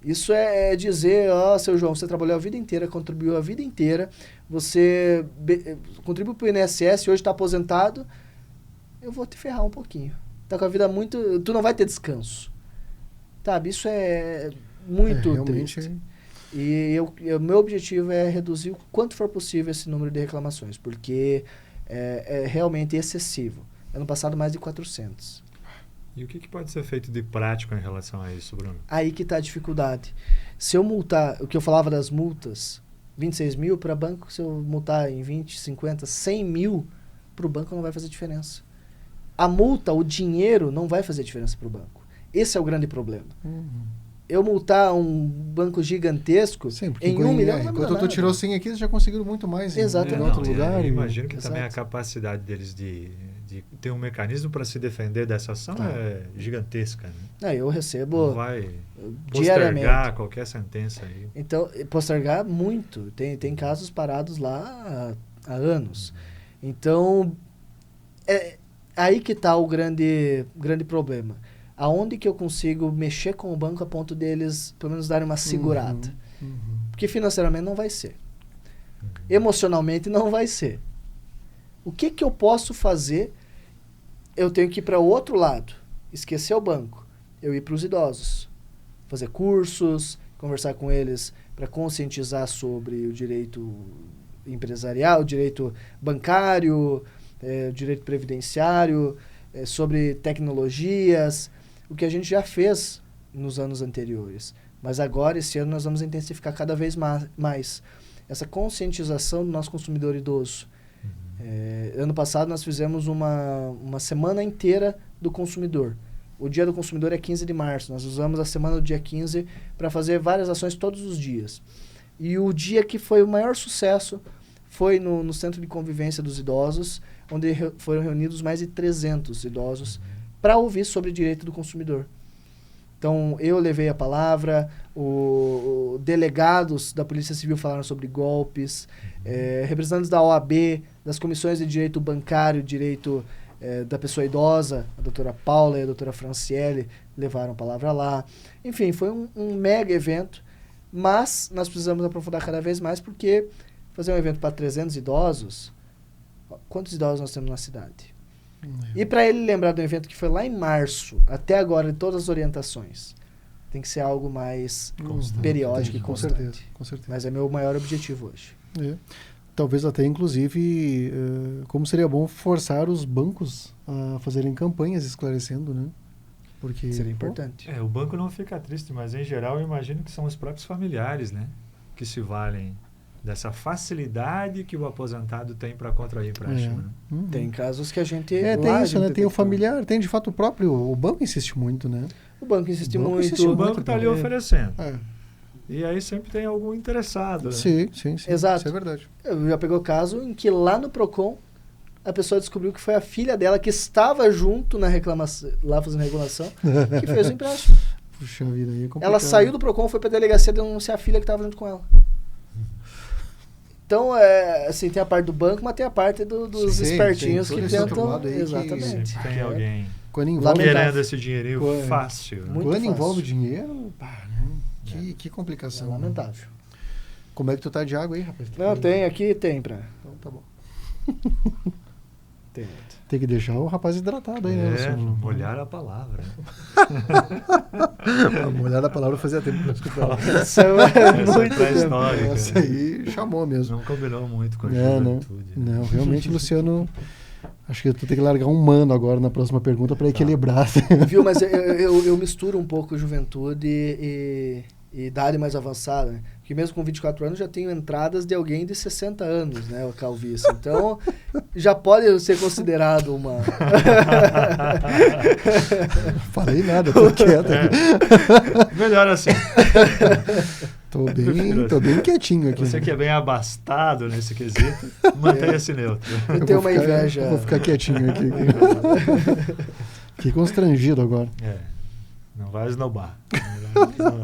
Isso é dizer, seu João, você trabalhou a vida inteira, contribuiu a vida inteira, você contribuiu para o INSS, hoje está aposentado, eu vou te ferrar um pouquinho. Tá com a vida muito... Tu não vai ter descanso. Sabe? Isso é muito triste. E o meu objetivo é reduzir o quanto for possível esse número de reclamações, porque é realmente excessivo. Ano passado, mais de 400. E o que pode ser feito de prático em relação a isso, Bruno? Aí que está a dificuldade. Se eu multar, o que eu falava das multas, 26 mil para banco, se eu multar em 20, 50, 100 mil, para o banco não vai fazer diferença. A multa, o dinheiro, não vai fazer diferença para o banco. Esse é o grande problema. Eu multar um banco gigantesco em 1 milhão... Enquanto tu tirou 100 aqui, eles já conseguiram muito mais em outro lugar. Eu imagino que também a capacidade deles de ter um mecanismo para se defender dessa ação é gigantesca. Né? Eu recebo... Não vai diariamente postergar qualquer sentença aí. Então, postergar muito. Tem casos parados lá há anos. Então, aí que está o grande problema. Aonde que eu consigo mexer com o banco a ponto deles, pelo menos, darem uma segurada? Porque financeiramente não vai ser. Emocionalmente não vai ser. O que eu posso fazer? Eu tenho que ir para o outro lado. Esquecer o banco. Eu ir para os idosos. Fazer cursos, conversar com eles para conscientizar sobre o direito empresarial, o direito bancário, o direito previdenciário, sobre tecnologias, o que a gente já fez nos anos anteriores. Mas agora, esse ano, nós vamos intensificar cada vez mais essa conscientização do nosso consumidor idoso. Ano passado, nós fizemos uma semana inteira do consumidor. O Dia do Consumidor é 15 de março. Nós usamos a semana do dia 15 para fazer várias ações todos os dias. E o dia que foi o maior sucesso foi no Centro de Convivência dos Idosos, onde foram reunidos mais de 300 idosos para ouvir sobre o direito do consumidor. Então, eu levei a palavra, delegados da Polícia Civil falaram sobre golpes, representantes da OAB, das comissões de direito bancário, direito da pessoa idosa, a doutora Paula e a doutora Franciele levaram a palavra lá. Enfim, foi um mega evento, mas nós precisamos aprofundar cada vez mais, porque fazer um evento para 300 idosos, quantos idosos nós temos na cidade? E para ele lembrar do evento que foi lá em março, até agora, de todas as orientações, tem que ser algo mais periódico e constante. Com certeza. Mas é meu maior objetivo hoje. Talvez até, inclusive, como seria bom forçar os bancos a fazerem campanhas esclarecendo, né? Porque seria importante. O banco não fica triste, mas em geral eu imagino que são os próprios familiares, né? Que se valem dessa facilidade que o aposentado tem para contrair empréstimo. Né? Tem casos que a gente... tem isso, né? Tem o familiar, tem de fato o banco insiste muito, né? O banco insiste muito. O banco está ali oferecendo. E aí sempre tem algum interessado. Né? Sim. Exato. Isso é verdade. Eu já pegou caso em que lá no Procon a pessoa descobriu que foi a filha dela que estava junto na reclamação, lá fazendo reclamação, que fez o empréstimo. Puxa vida, aí é complicado. Ela saiu do Procon, foi para a delegacia denunciar a filha que estava junto com ela. Então, assim, tem a parte do banco, mas tem a parte dos espertinhos que tentam... Exatamente. Sempre tem alguém querendo esse dinheirinho fácil. Né? Quando envolve dinheiro, que complicação. É lamentável. Como é que tu tá de água aí, rapaz? Não, tem pra... Então tá bom. Tem que deixar o rapaz hidratado aí, né? Molhar a palavra. Molhar a palavra fazia tempo que eu escutava. Essa é muito histórica. Essa aí chamou mesmo. Não combinou muito com a juventude. Não, realmente, Luciano... Acho que tu tem que largar um mano agora na próxima pergunta para equilibrar. Viu, mas eu misturo um pouco juventude e idade mais avançada, né? Porque mesmo com 24 anos já tenho entradas de alguém de 60 anos, né? O calvície. Então, já pode ser considerado uma... Falei nada, tô quieto aqui. Melhor assim. Tô bem quietinho aqui. Você que é bem abastado nesse quesito, mantenha-se neutro. Eu tenho uma inveja. Vou ficar quietinho aqui. Fiquei constrangido agora. Não vai esnobar.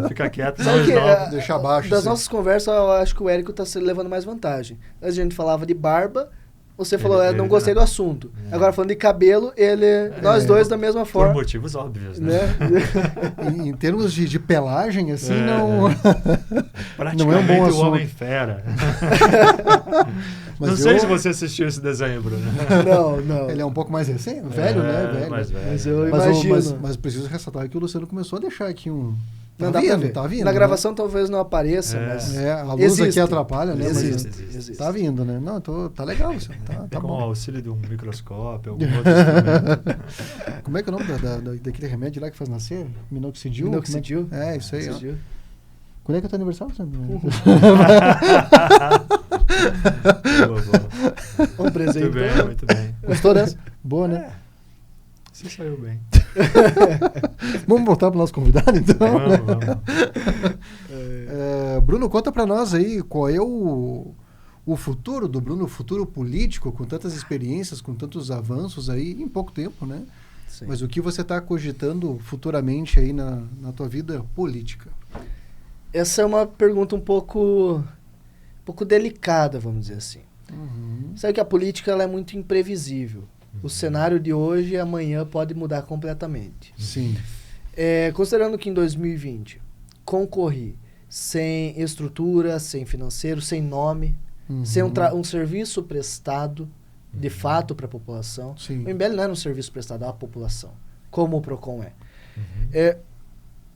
Fica quieto, não esnoba. Deixa abaixo. Das nossas conversas, eu acho que o Érico está se levando mais vantagem. A gente falava de barba, você falou, não gostei do assunto. Agora, falando de cabelo, nós dois da mesma forma. Por motivos óbvios, né? Em termos de pelagem, assim, não... Praticamente não é um bom assunto. o Homem-Fera. Não sei se você assistiu esse desenho, Bruno. Não. Ele é um pouco mais recente, velho, né? Velho. Mais velho. Mas eu imagino. Mas preciso ressaltar que o Luciano começou a deixar aqui um... Não dá pra ver. Tá vindo, na né? gravação talvez não apareça, mas... a luz aqui atrapalha, né? Existe. Tá vindo, né? Não, tá legal, Luciano. Tá com bom. o auxílio de um microscópio, algum outro instrumento. Como é que é o nome daquele remédio lá que faz nascer? Minoxidil? Minoxidil? É, isso aí. Minoxidil. Quando é que é o teu aniversário, Luciano? Boa. Um presente. Muito bem. Gostou dessa? Boa, né? Você saiu bem. Vamos voltar para o nosso convidado, então? Vamos. Bruno, conta para nós aí qual é o futuro do Bruno, o futuro político, com tantas experiências, com tantos avanços aí em pouco tempo, né? Sim. Mas o que você está cogitando futuramente aí na tua vida política? Essa é uma pergunta um pouco delicada, vamos dizer assim. Sabe que a política ela é muito imprevisível. O cenário de hoje e amanhã pode mudar completamente. Sim. Considerando que em 2020 concorri sem estrutura, sem financeiro, sem nome, sem um serviço prestado de fato para a população. Sim. O MBL não era um serviço prestado à população, como o PROCON é.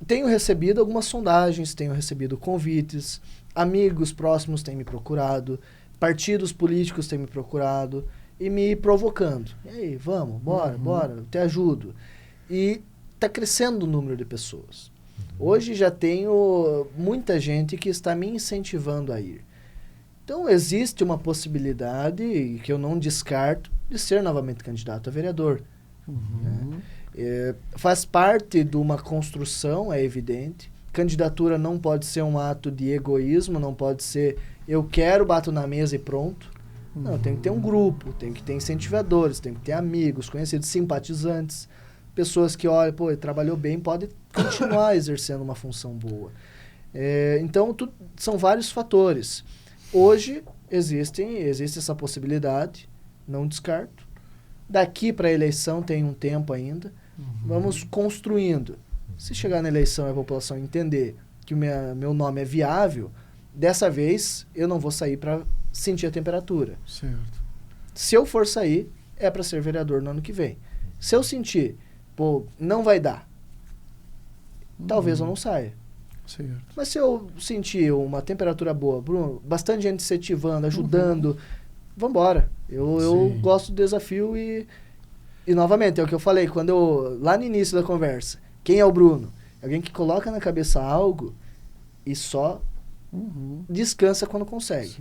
Tenho recebido algumas sondagens, tenho recebido convites, amigos próximos têm me procurado, partidos políticos têm me procurado e me provocando. E aí, vamos, bora, eu te ajudo. E está crescendo o número de pessoas. Hoje já tenho muita gente que está me incentivando a ir. Então existe uma possibilidade, que eu não descarto, de ser novamente candidato a vereador. Faz parte de uma construção, é evidente. Candidatura não pode ser um ato de egoísmo, não pode ser eu quero, bato na mesa e pronto. Não, tem que ter um grupo, tem que ter incentivadores, tem que ter amigos, conhecidos, simpatizantes, pessoas que olham, pô, ele trabalhou bem, pode continuar exercendo uma função boa. Então, são vários fatores. Hoje existe essa possibilidade, não descarto. Daqui para a eleição tem um tempo ainda. Vamos construindo. Se chegar na eleição e a população entender que o meu nome é viável, dessa vez eu não vou sair para sentir a temperatura. Certo. Se eu for sair, é para ser vereador no ano que vem. Se eu sentir, pô, não vai dar, talvez eu não saia. Certo. Mas se eu sentir uma temperatura boa, Bruno, bastante gente incentivando, ajudando, vambora. Eu gosto do desafio e novamente, é o que eu falei, lá no início da conversa, quem é o Bruno? Alguém que coloca na cabeça algo e só descansa quando consegue.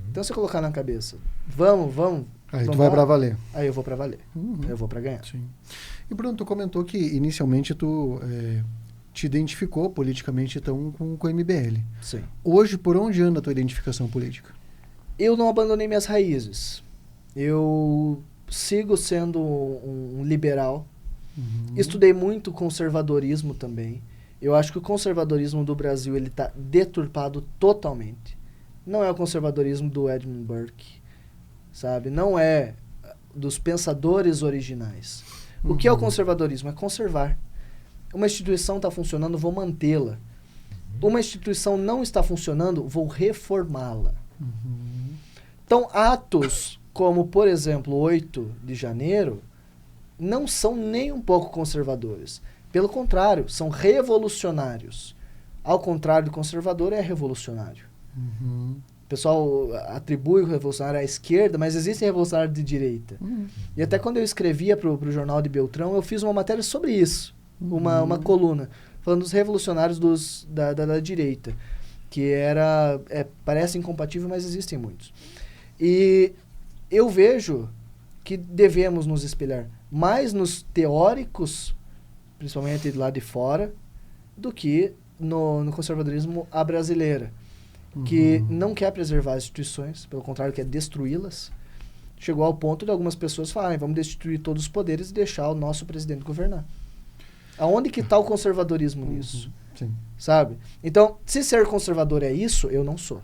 Então, se eu colocar na cabeça, vamos. Aí tu vai para valer. Aí eu vou para valer. Eu vou para ganhar. Sim. E Bruno, tu comentou que inicialmente tu te identificou politicamente então com o MBL. Sim. Hoje, por onde anda a tua identificação política? Eu não abandonei minhas raízes. Eu sigo sendo um liberal. Estudei muito conservadorismo também. Eu acho que o conservadorismo do Brasil ele está deturpado totalmente. Não é o conservadorismo do Edmund Burke, sabe? Não é dos pensadores originais. O que é o conservadorismo? É conservar. Uma instituição está funcionando, vou mantê-la. Uma instituição não está funcionando, vou reformá-la. Então, atos como, por exemplo, 8 de janeiro, não são nem um pouco conservadores. Pelo contrário, são revolucionários. Ao contrário do conservador, é revolucionário. O pessoal atribui o revolucionário à esquerda, mas existem revolucionários de direita. E até quando eu escrevia para o Jornal de Beltrão, eu fiz uma matéria sobre isso. Uma coluna, falando dos revolucionários da direita. Que parece incompatível, mas existem muitos. E eu vejo que devemos nos espelhar mais nos teóricos, principalmente lá de fora, do que no conservadorismo à brasileira, que não quer preservar as instituições, pelo contrário, quer destruí-las. Chegou ao ponto de algumas pessoas falarem, vamos destituir todos os poderes e deixar o nosso presidente governar. Aonde que está o conservadorismo nisso? Sim. Sabe? Então, se ser conservador é isso, eu não sou.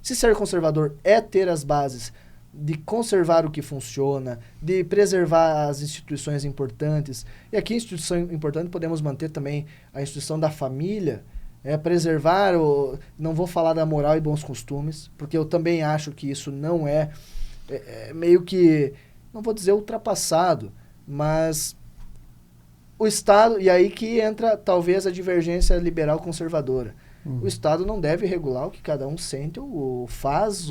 Se ser conservador é ter as bases de conservar o que funciona, de preservar as instituições importantes. E aqui, instituição importante, podemos manter também a instituição da família, preservar, não vou falar da moral e bons costumes, porque eu também acho que isso não é meio que, não vou dizer ultrapassado, mas o Estado, e aí que entra talvez a divergência liberal-conservadora. O Estado não deve regular o que cada um sente ou faz,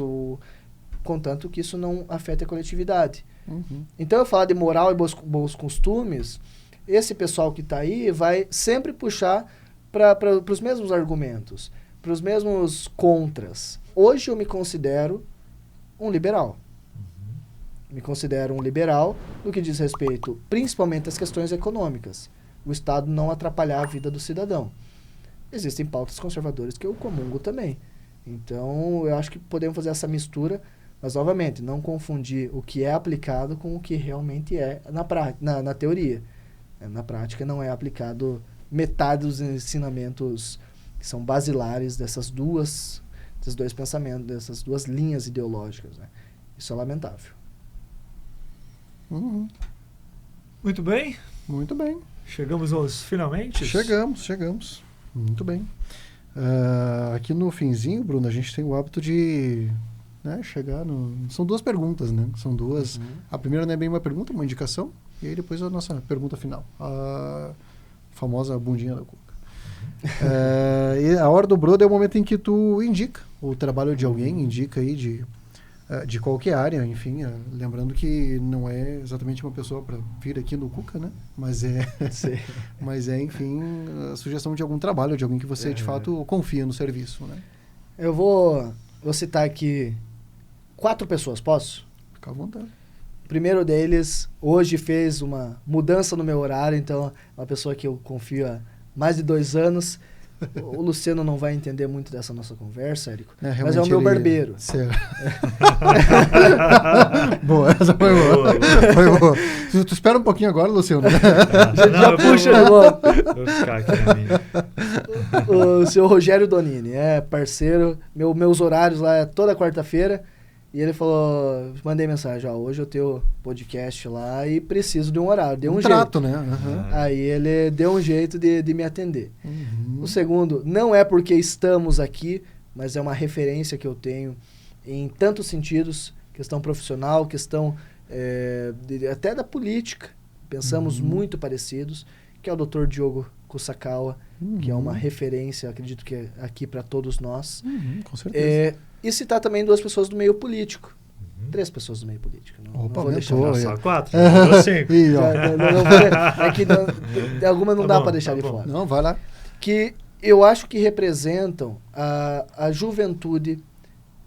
contanto que isso não afete a coletividade. Então, eu falar de moral e bons costumes, esse pessoal que está aí vai sempre puxar para os mesmos argumentos, para os mesmos contras. Hoje eu me considero um liberal. Me considero um liberal no que diz respeito principalmente às questões econômicas. O Estado não atrapalhar a vida do cidadão. Existem pautas conservadoras que eu comungo também. Então, eu acho que podemos fazer essa mistura, mas, novamente, não confundir o que é aplicado com o que realmente é na teoria. Na prática, não é aplicado metade dos ensinamentos que são basilares desses dois pensamentos, dessas duas linhas ideológicas. Né? Isso é lamentável. Muito bem. Muito bem. Chegamos aos finalmente? Chegamos. Muito bem. Aqui no finzinho, Bruno, a gente tem o hábito de chegar no... São duas perguntas, né? São duas. A primeira não é bem uma pergunta, uma indicação. E aí depois a nossa pergunta final. A famosa bundinha da cuca. E a hora do brodo é o momento em que tu indica o trabalho de alguém, indica aí de qualquer área, enfim, lembrando que não é exatamente uma pessoa para vir aqui no Cuca, né? Mas enfim, a sugestão de algum trabalho, de alguém que você de fato confia no serviço, né? Eu vou citar aqui 4 pessoas, posso? Fica à vontade. O primeiro deles hoje fez uma mudança no meu horário, então é uma pessoa que eu confio há mais de 2 anos. O Luciano não vai entender muito dessa nossa conversa, Érico, mas é o meu barbeiro. Boa, essa foi boa. Tu espera um pouquinho agora, Luciano. Já puxa no modo. Vou ficar aqui na minha. O senhor Rogério Donini é parceiro, meus horários lá é toda quarta-feira. E ele falou, mandei mensagem, hoje eu tenho podcast lá e preciso de um horário. Deu um trato, jeito. Né? Aí ele deu um jeito de me atender. O segundo, não é porque estamos aqui, mas é uma referência que eu tenho em tantos sentidos, questão profissional, questão até da política. Pensamos muito parecidos, que é o Dr. Diogo Kusakawa, que é uma referência, acredito que é aqui para todos nós. Com certeza. E citar também 2 pessoas do meio político. 3 pessoas do meio político. Não vou deixar. Só 4? É que alguma não dá para deixar de fora. Não, vai lá. Que eu acho que representam a juventude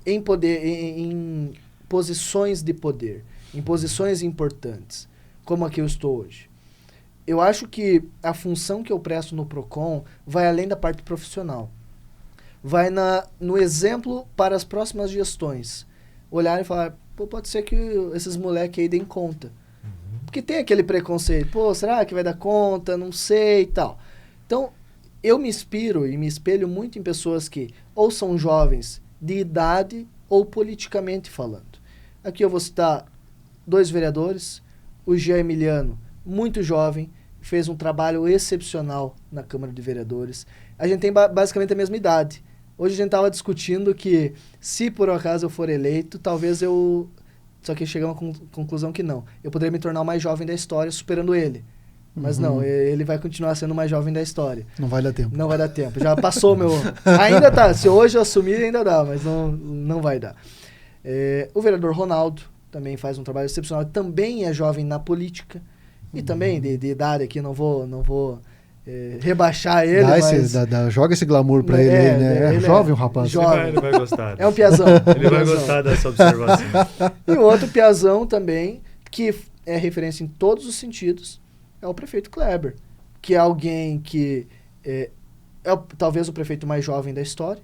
em poder, em posições de poder, em posições importantes, como a que eu estou hoje. Eu acho que a função que eu presto no PROCON vai além da parte profissional. Vai no exemplo para as próximas gestões. Olhar e falar, pode ser que esses moleques aí deem conta. Porque tem aquele preconceito, será que vai dar conta? Não sei e tal. Então, eu me inspiro e me espelho muito em pessoas que ou são jovens de idade ou politicamente falando. Aqui eu vou citar 2 vereadores, o Jean Emiliano, muito jovem, fez um trabalho excepcional na Câmara de Vereadores. A gente tem basicamente a mesma idade. Hoje a gente estava discutindo que, se por acaso eu for eleito, talvez eu... Só que chegamos à conclusão que não. Eu poderia me tornar o mais jovem da história, superando ele. Mas não, ele vai continuar sendo o mais jovem da história. Não vai dar tempo. Não vai dar tempo. Já passou o meu... Ainda tá. Se hoje eu assumir, ainda dá, mas não vai dar. O vereador Ronaldo também faz um trabalho excepcional. Também é jovem na política. E também de idade aqui, não vou rebaixar ele, joga esse glamour pra ele, né? É jovem o rapaz. Jovem. Ele vai gostar. É um piazão. Ele vai gostar dessa observação. E um outro piazão também, que é referência em todos os sentidos, é o prefeito Kleber, que é alguém que é talvez o prefeito mais jovem da história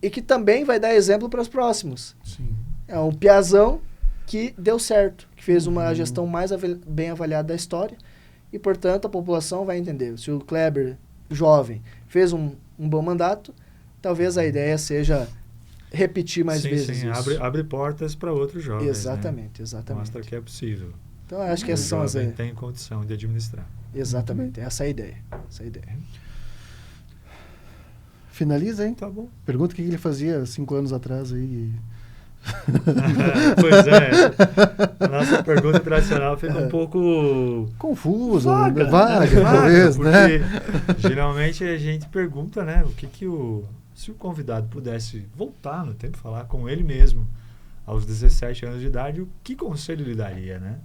e que também vai dar exemplo para os próximos. Sim. É um piazão que deu certo, que fez uma gestão mais bem avaliada da história. E, portanto, a população vai entender. Se o Kleber, jovem, fez um bom mandato, talvez a ideia seja repetir mais vezes sim, isso. abre portas para outros jovens. Exatamente, né? exatamente. Mostra que é possível. Então, acho que essas são as ideias. Tem condição de administrar. Exatamente, essa é a ideia. Essa é a ideia. Finaliza, hein? Tá bom. Pergunta o que ele fazia 5 anos atrás aí. Pois é. A nossa pergunta tradicional fica um pouco confusa, vaga, talvez, porque né? Geralmente a gente pergunta, né, se o convidado pudesse voltar no tempo, falar com ele mesmo aos 17 anos de idade, que conselho lhe daria, né?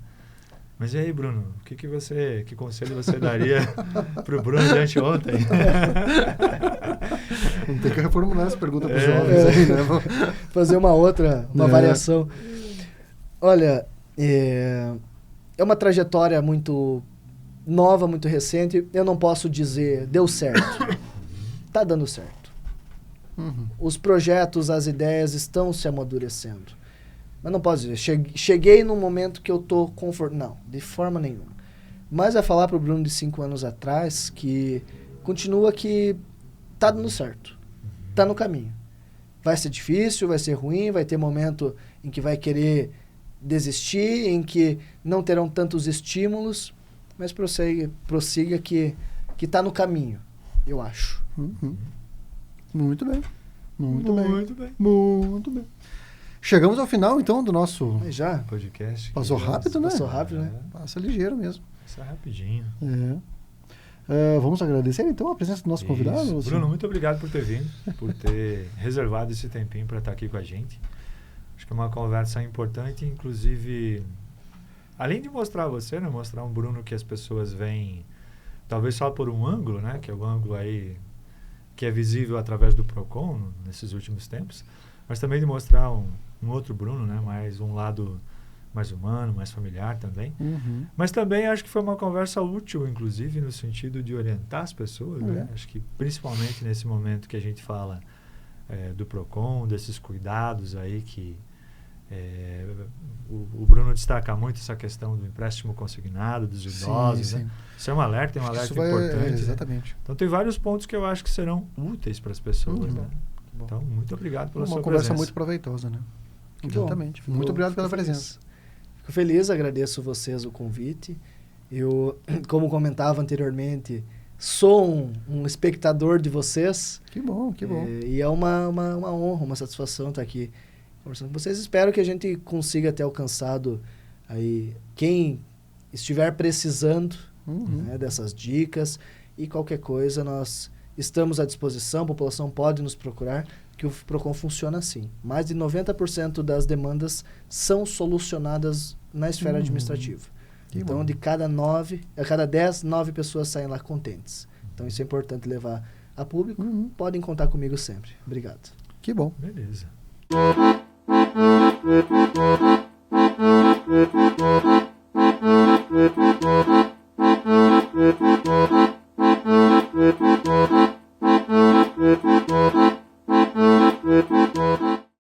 Mas e aí, Bruno, que conselho você daria pro Bruno de anteontem? Vamos ter que reformular essa pergunta para os jovens aí, né? Fazer uma variação. Olha, é uma trajetória muito nova, muito recente. Eu não posso dizer, deu certo. Tá dando certo. Uhum. Os projetos, as ideias estão se amadurecendo. Mas não posso dizer, cheguei num momento que eu tô confortável. Não, de forma nenhuma. Mas é falar pro Bruno de 5 anos atrás que continua que tá dando certo. Tá no caminho. Vai ser difícil, vai ser ruim, vai ter momento em que vai querer desistir, em que não terão tantos estímulos, mas prossiga que tá no caminho, eu acho. Uhum. Muito bem. Muito bem. Chegamos ao final, então, do nosso podcast. Passou rápido, né? Passou rápido, né? Passa ligeiro mesmo. Passa rapidinho. Vamos agradecer, então, a presença do nosso convidado. Bruno, muito obrigado por ter vindo, por ter reservado esse tempinho para estar aqui com a gente. Acho que é uma conversa importante, inclusive, além de mostrar você, né? Mostrar um Bruno que as pessoas veem, talvez só por um ângulo, né? Que é o ângulo aí que é visível através do Procon nesses últimos tempos, mas também de mostrar um outro Bruno, né? Mais um lado mais humano, mais familiar também. Uhum. Mas também acho que foi uma conversa útil, inclusive, no sentido de orientar as pessoas. Né? Acho que principalmente nesse momento que a gente fala do Procon, desses cuidados aí que o Bruno destaca muito essa questão do empréstimo consignado, dos idosos. Sim. Né? Isso é um alerta, importante. Exatamente. Né? Então tem vários pontos que eu acho que serão úteis para as pessoas. Uhum. Né? Então, muito obrigado pela sua presença. Uma conversa muito proveitosa, né? Exatamente. Muito obrigado pela presença. Fico feliz, agradeço vocês o convite. Eu, como comentava anteriormente, sou um espectador de vocês. Que bom. E é uma honra, uma satisfação estar aqui conversando com vocês. Espero que a gente consiga ter alcançado aí quem estiver precisando né, dessas dicas, e qualquer coisa nós estamos à disposição, a população pode nos procurar, que o Procon funciona assim. Mais de 90% das demandas são solucionadas na esfera administrativa. Então, de cada 10, 9 pessoas saem lá contentes. Então, isso é importante levar a público. Podem contar comigo sempre. Obrigado. Que bom. Beleza.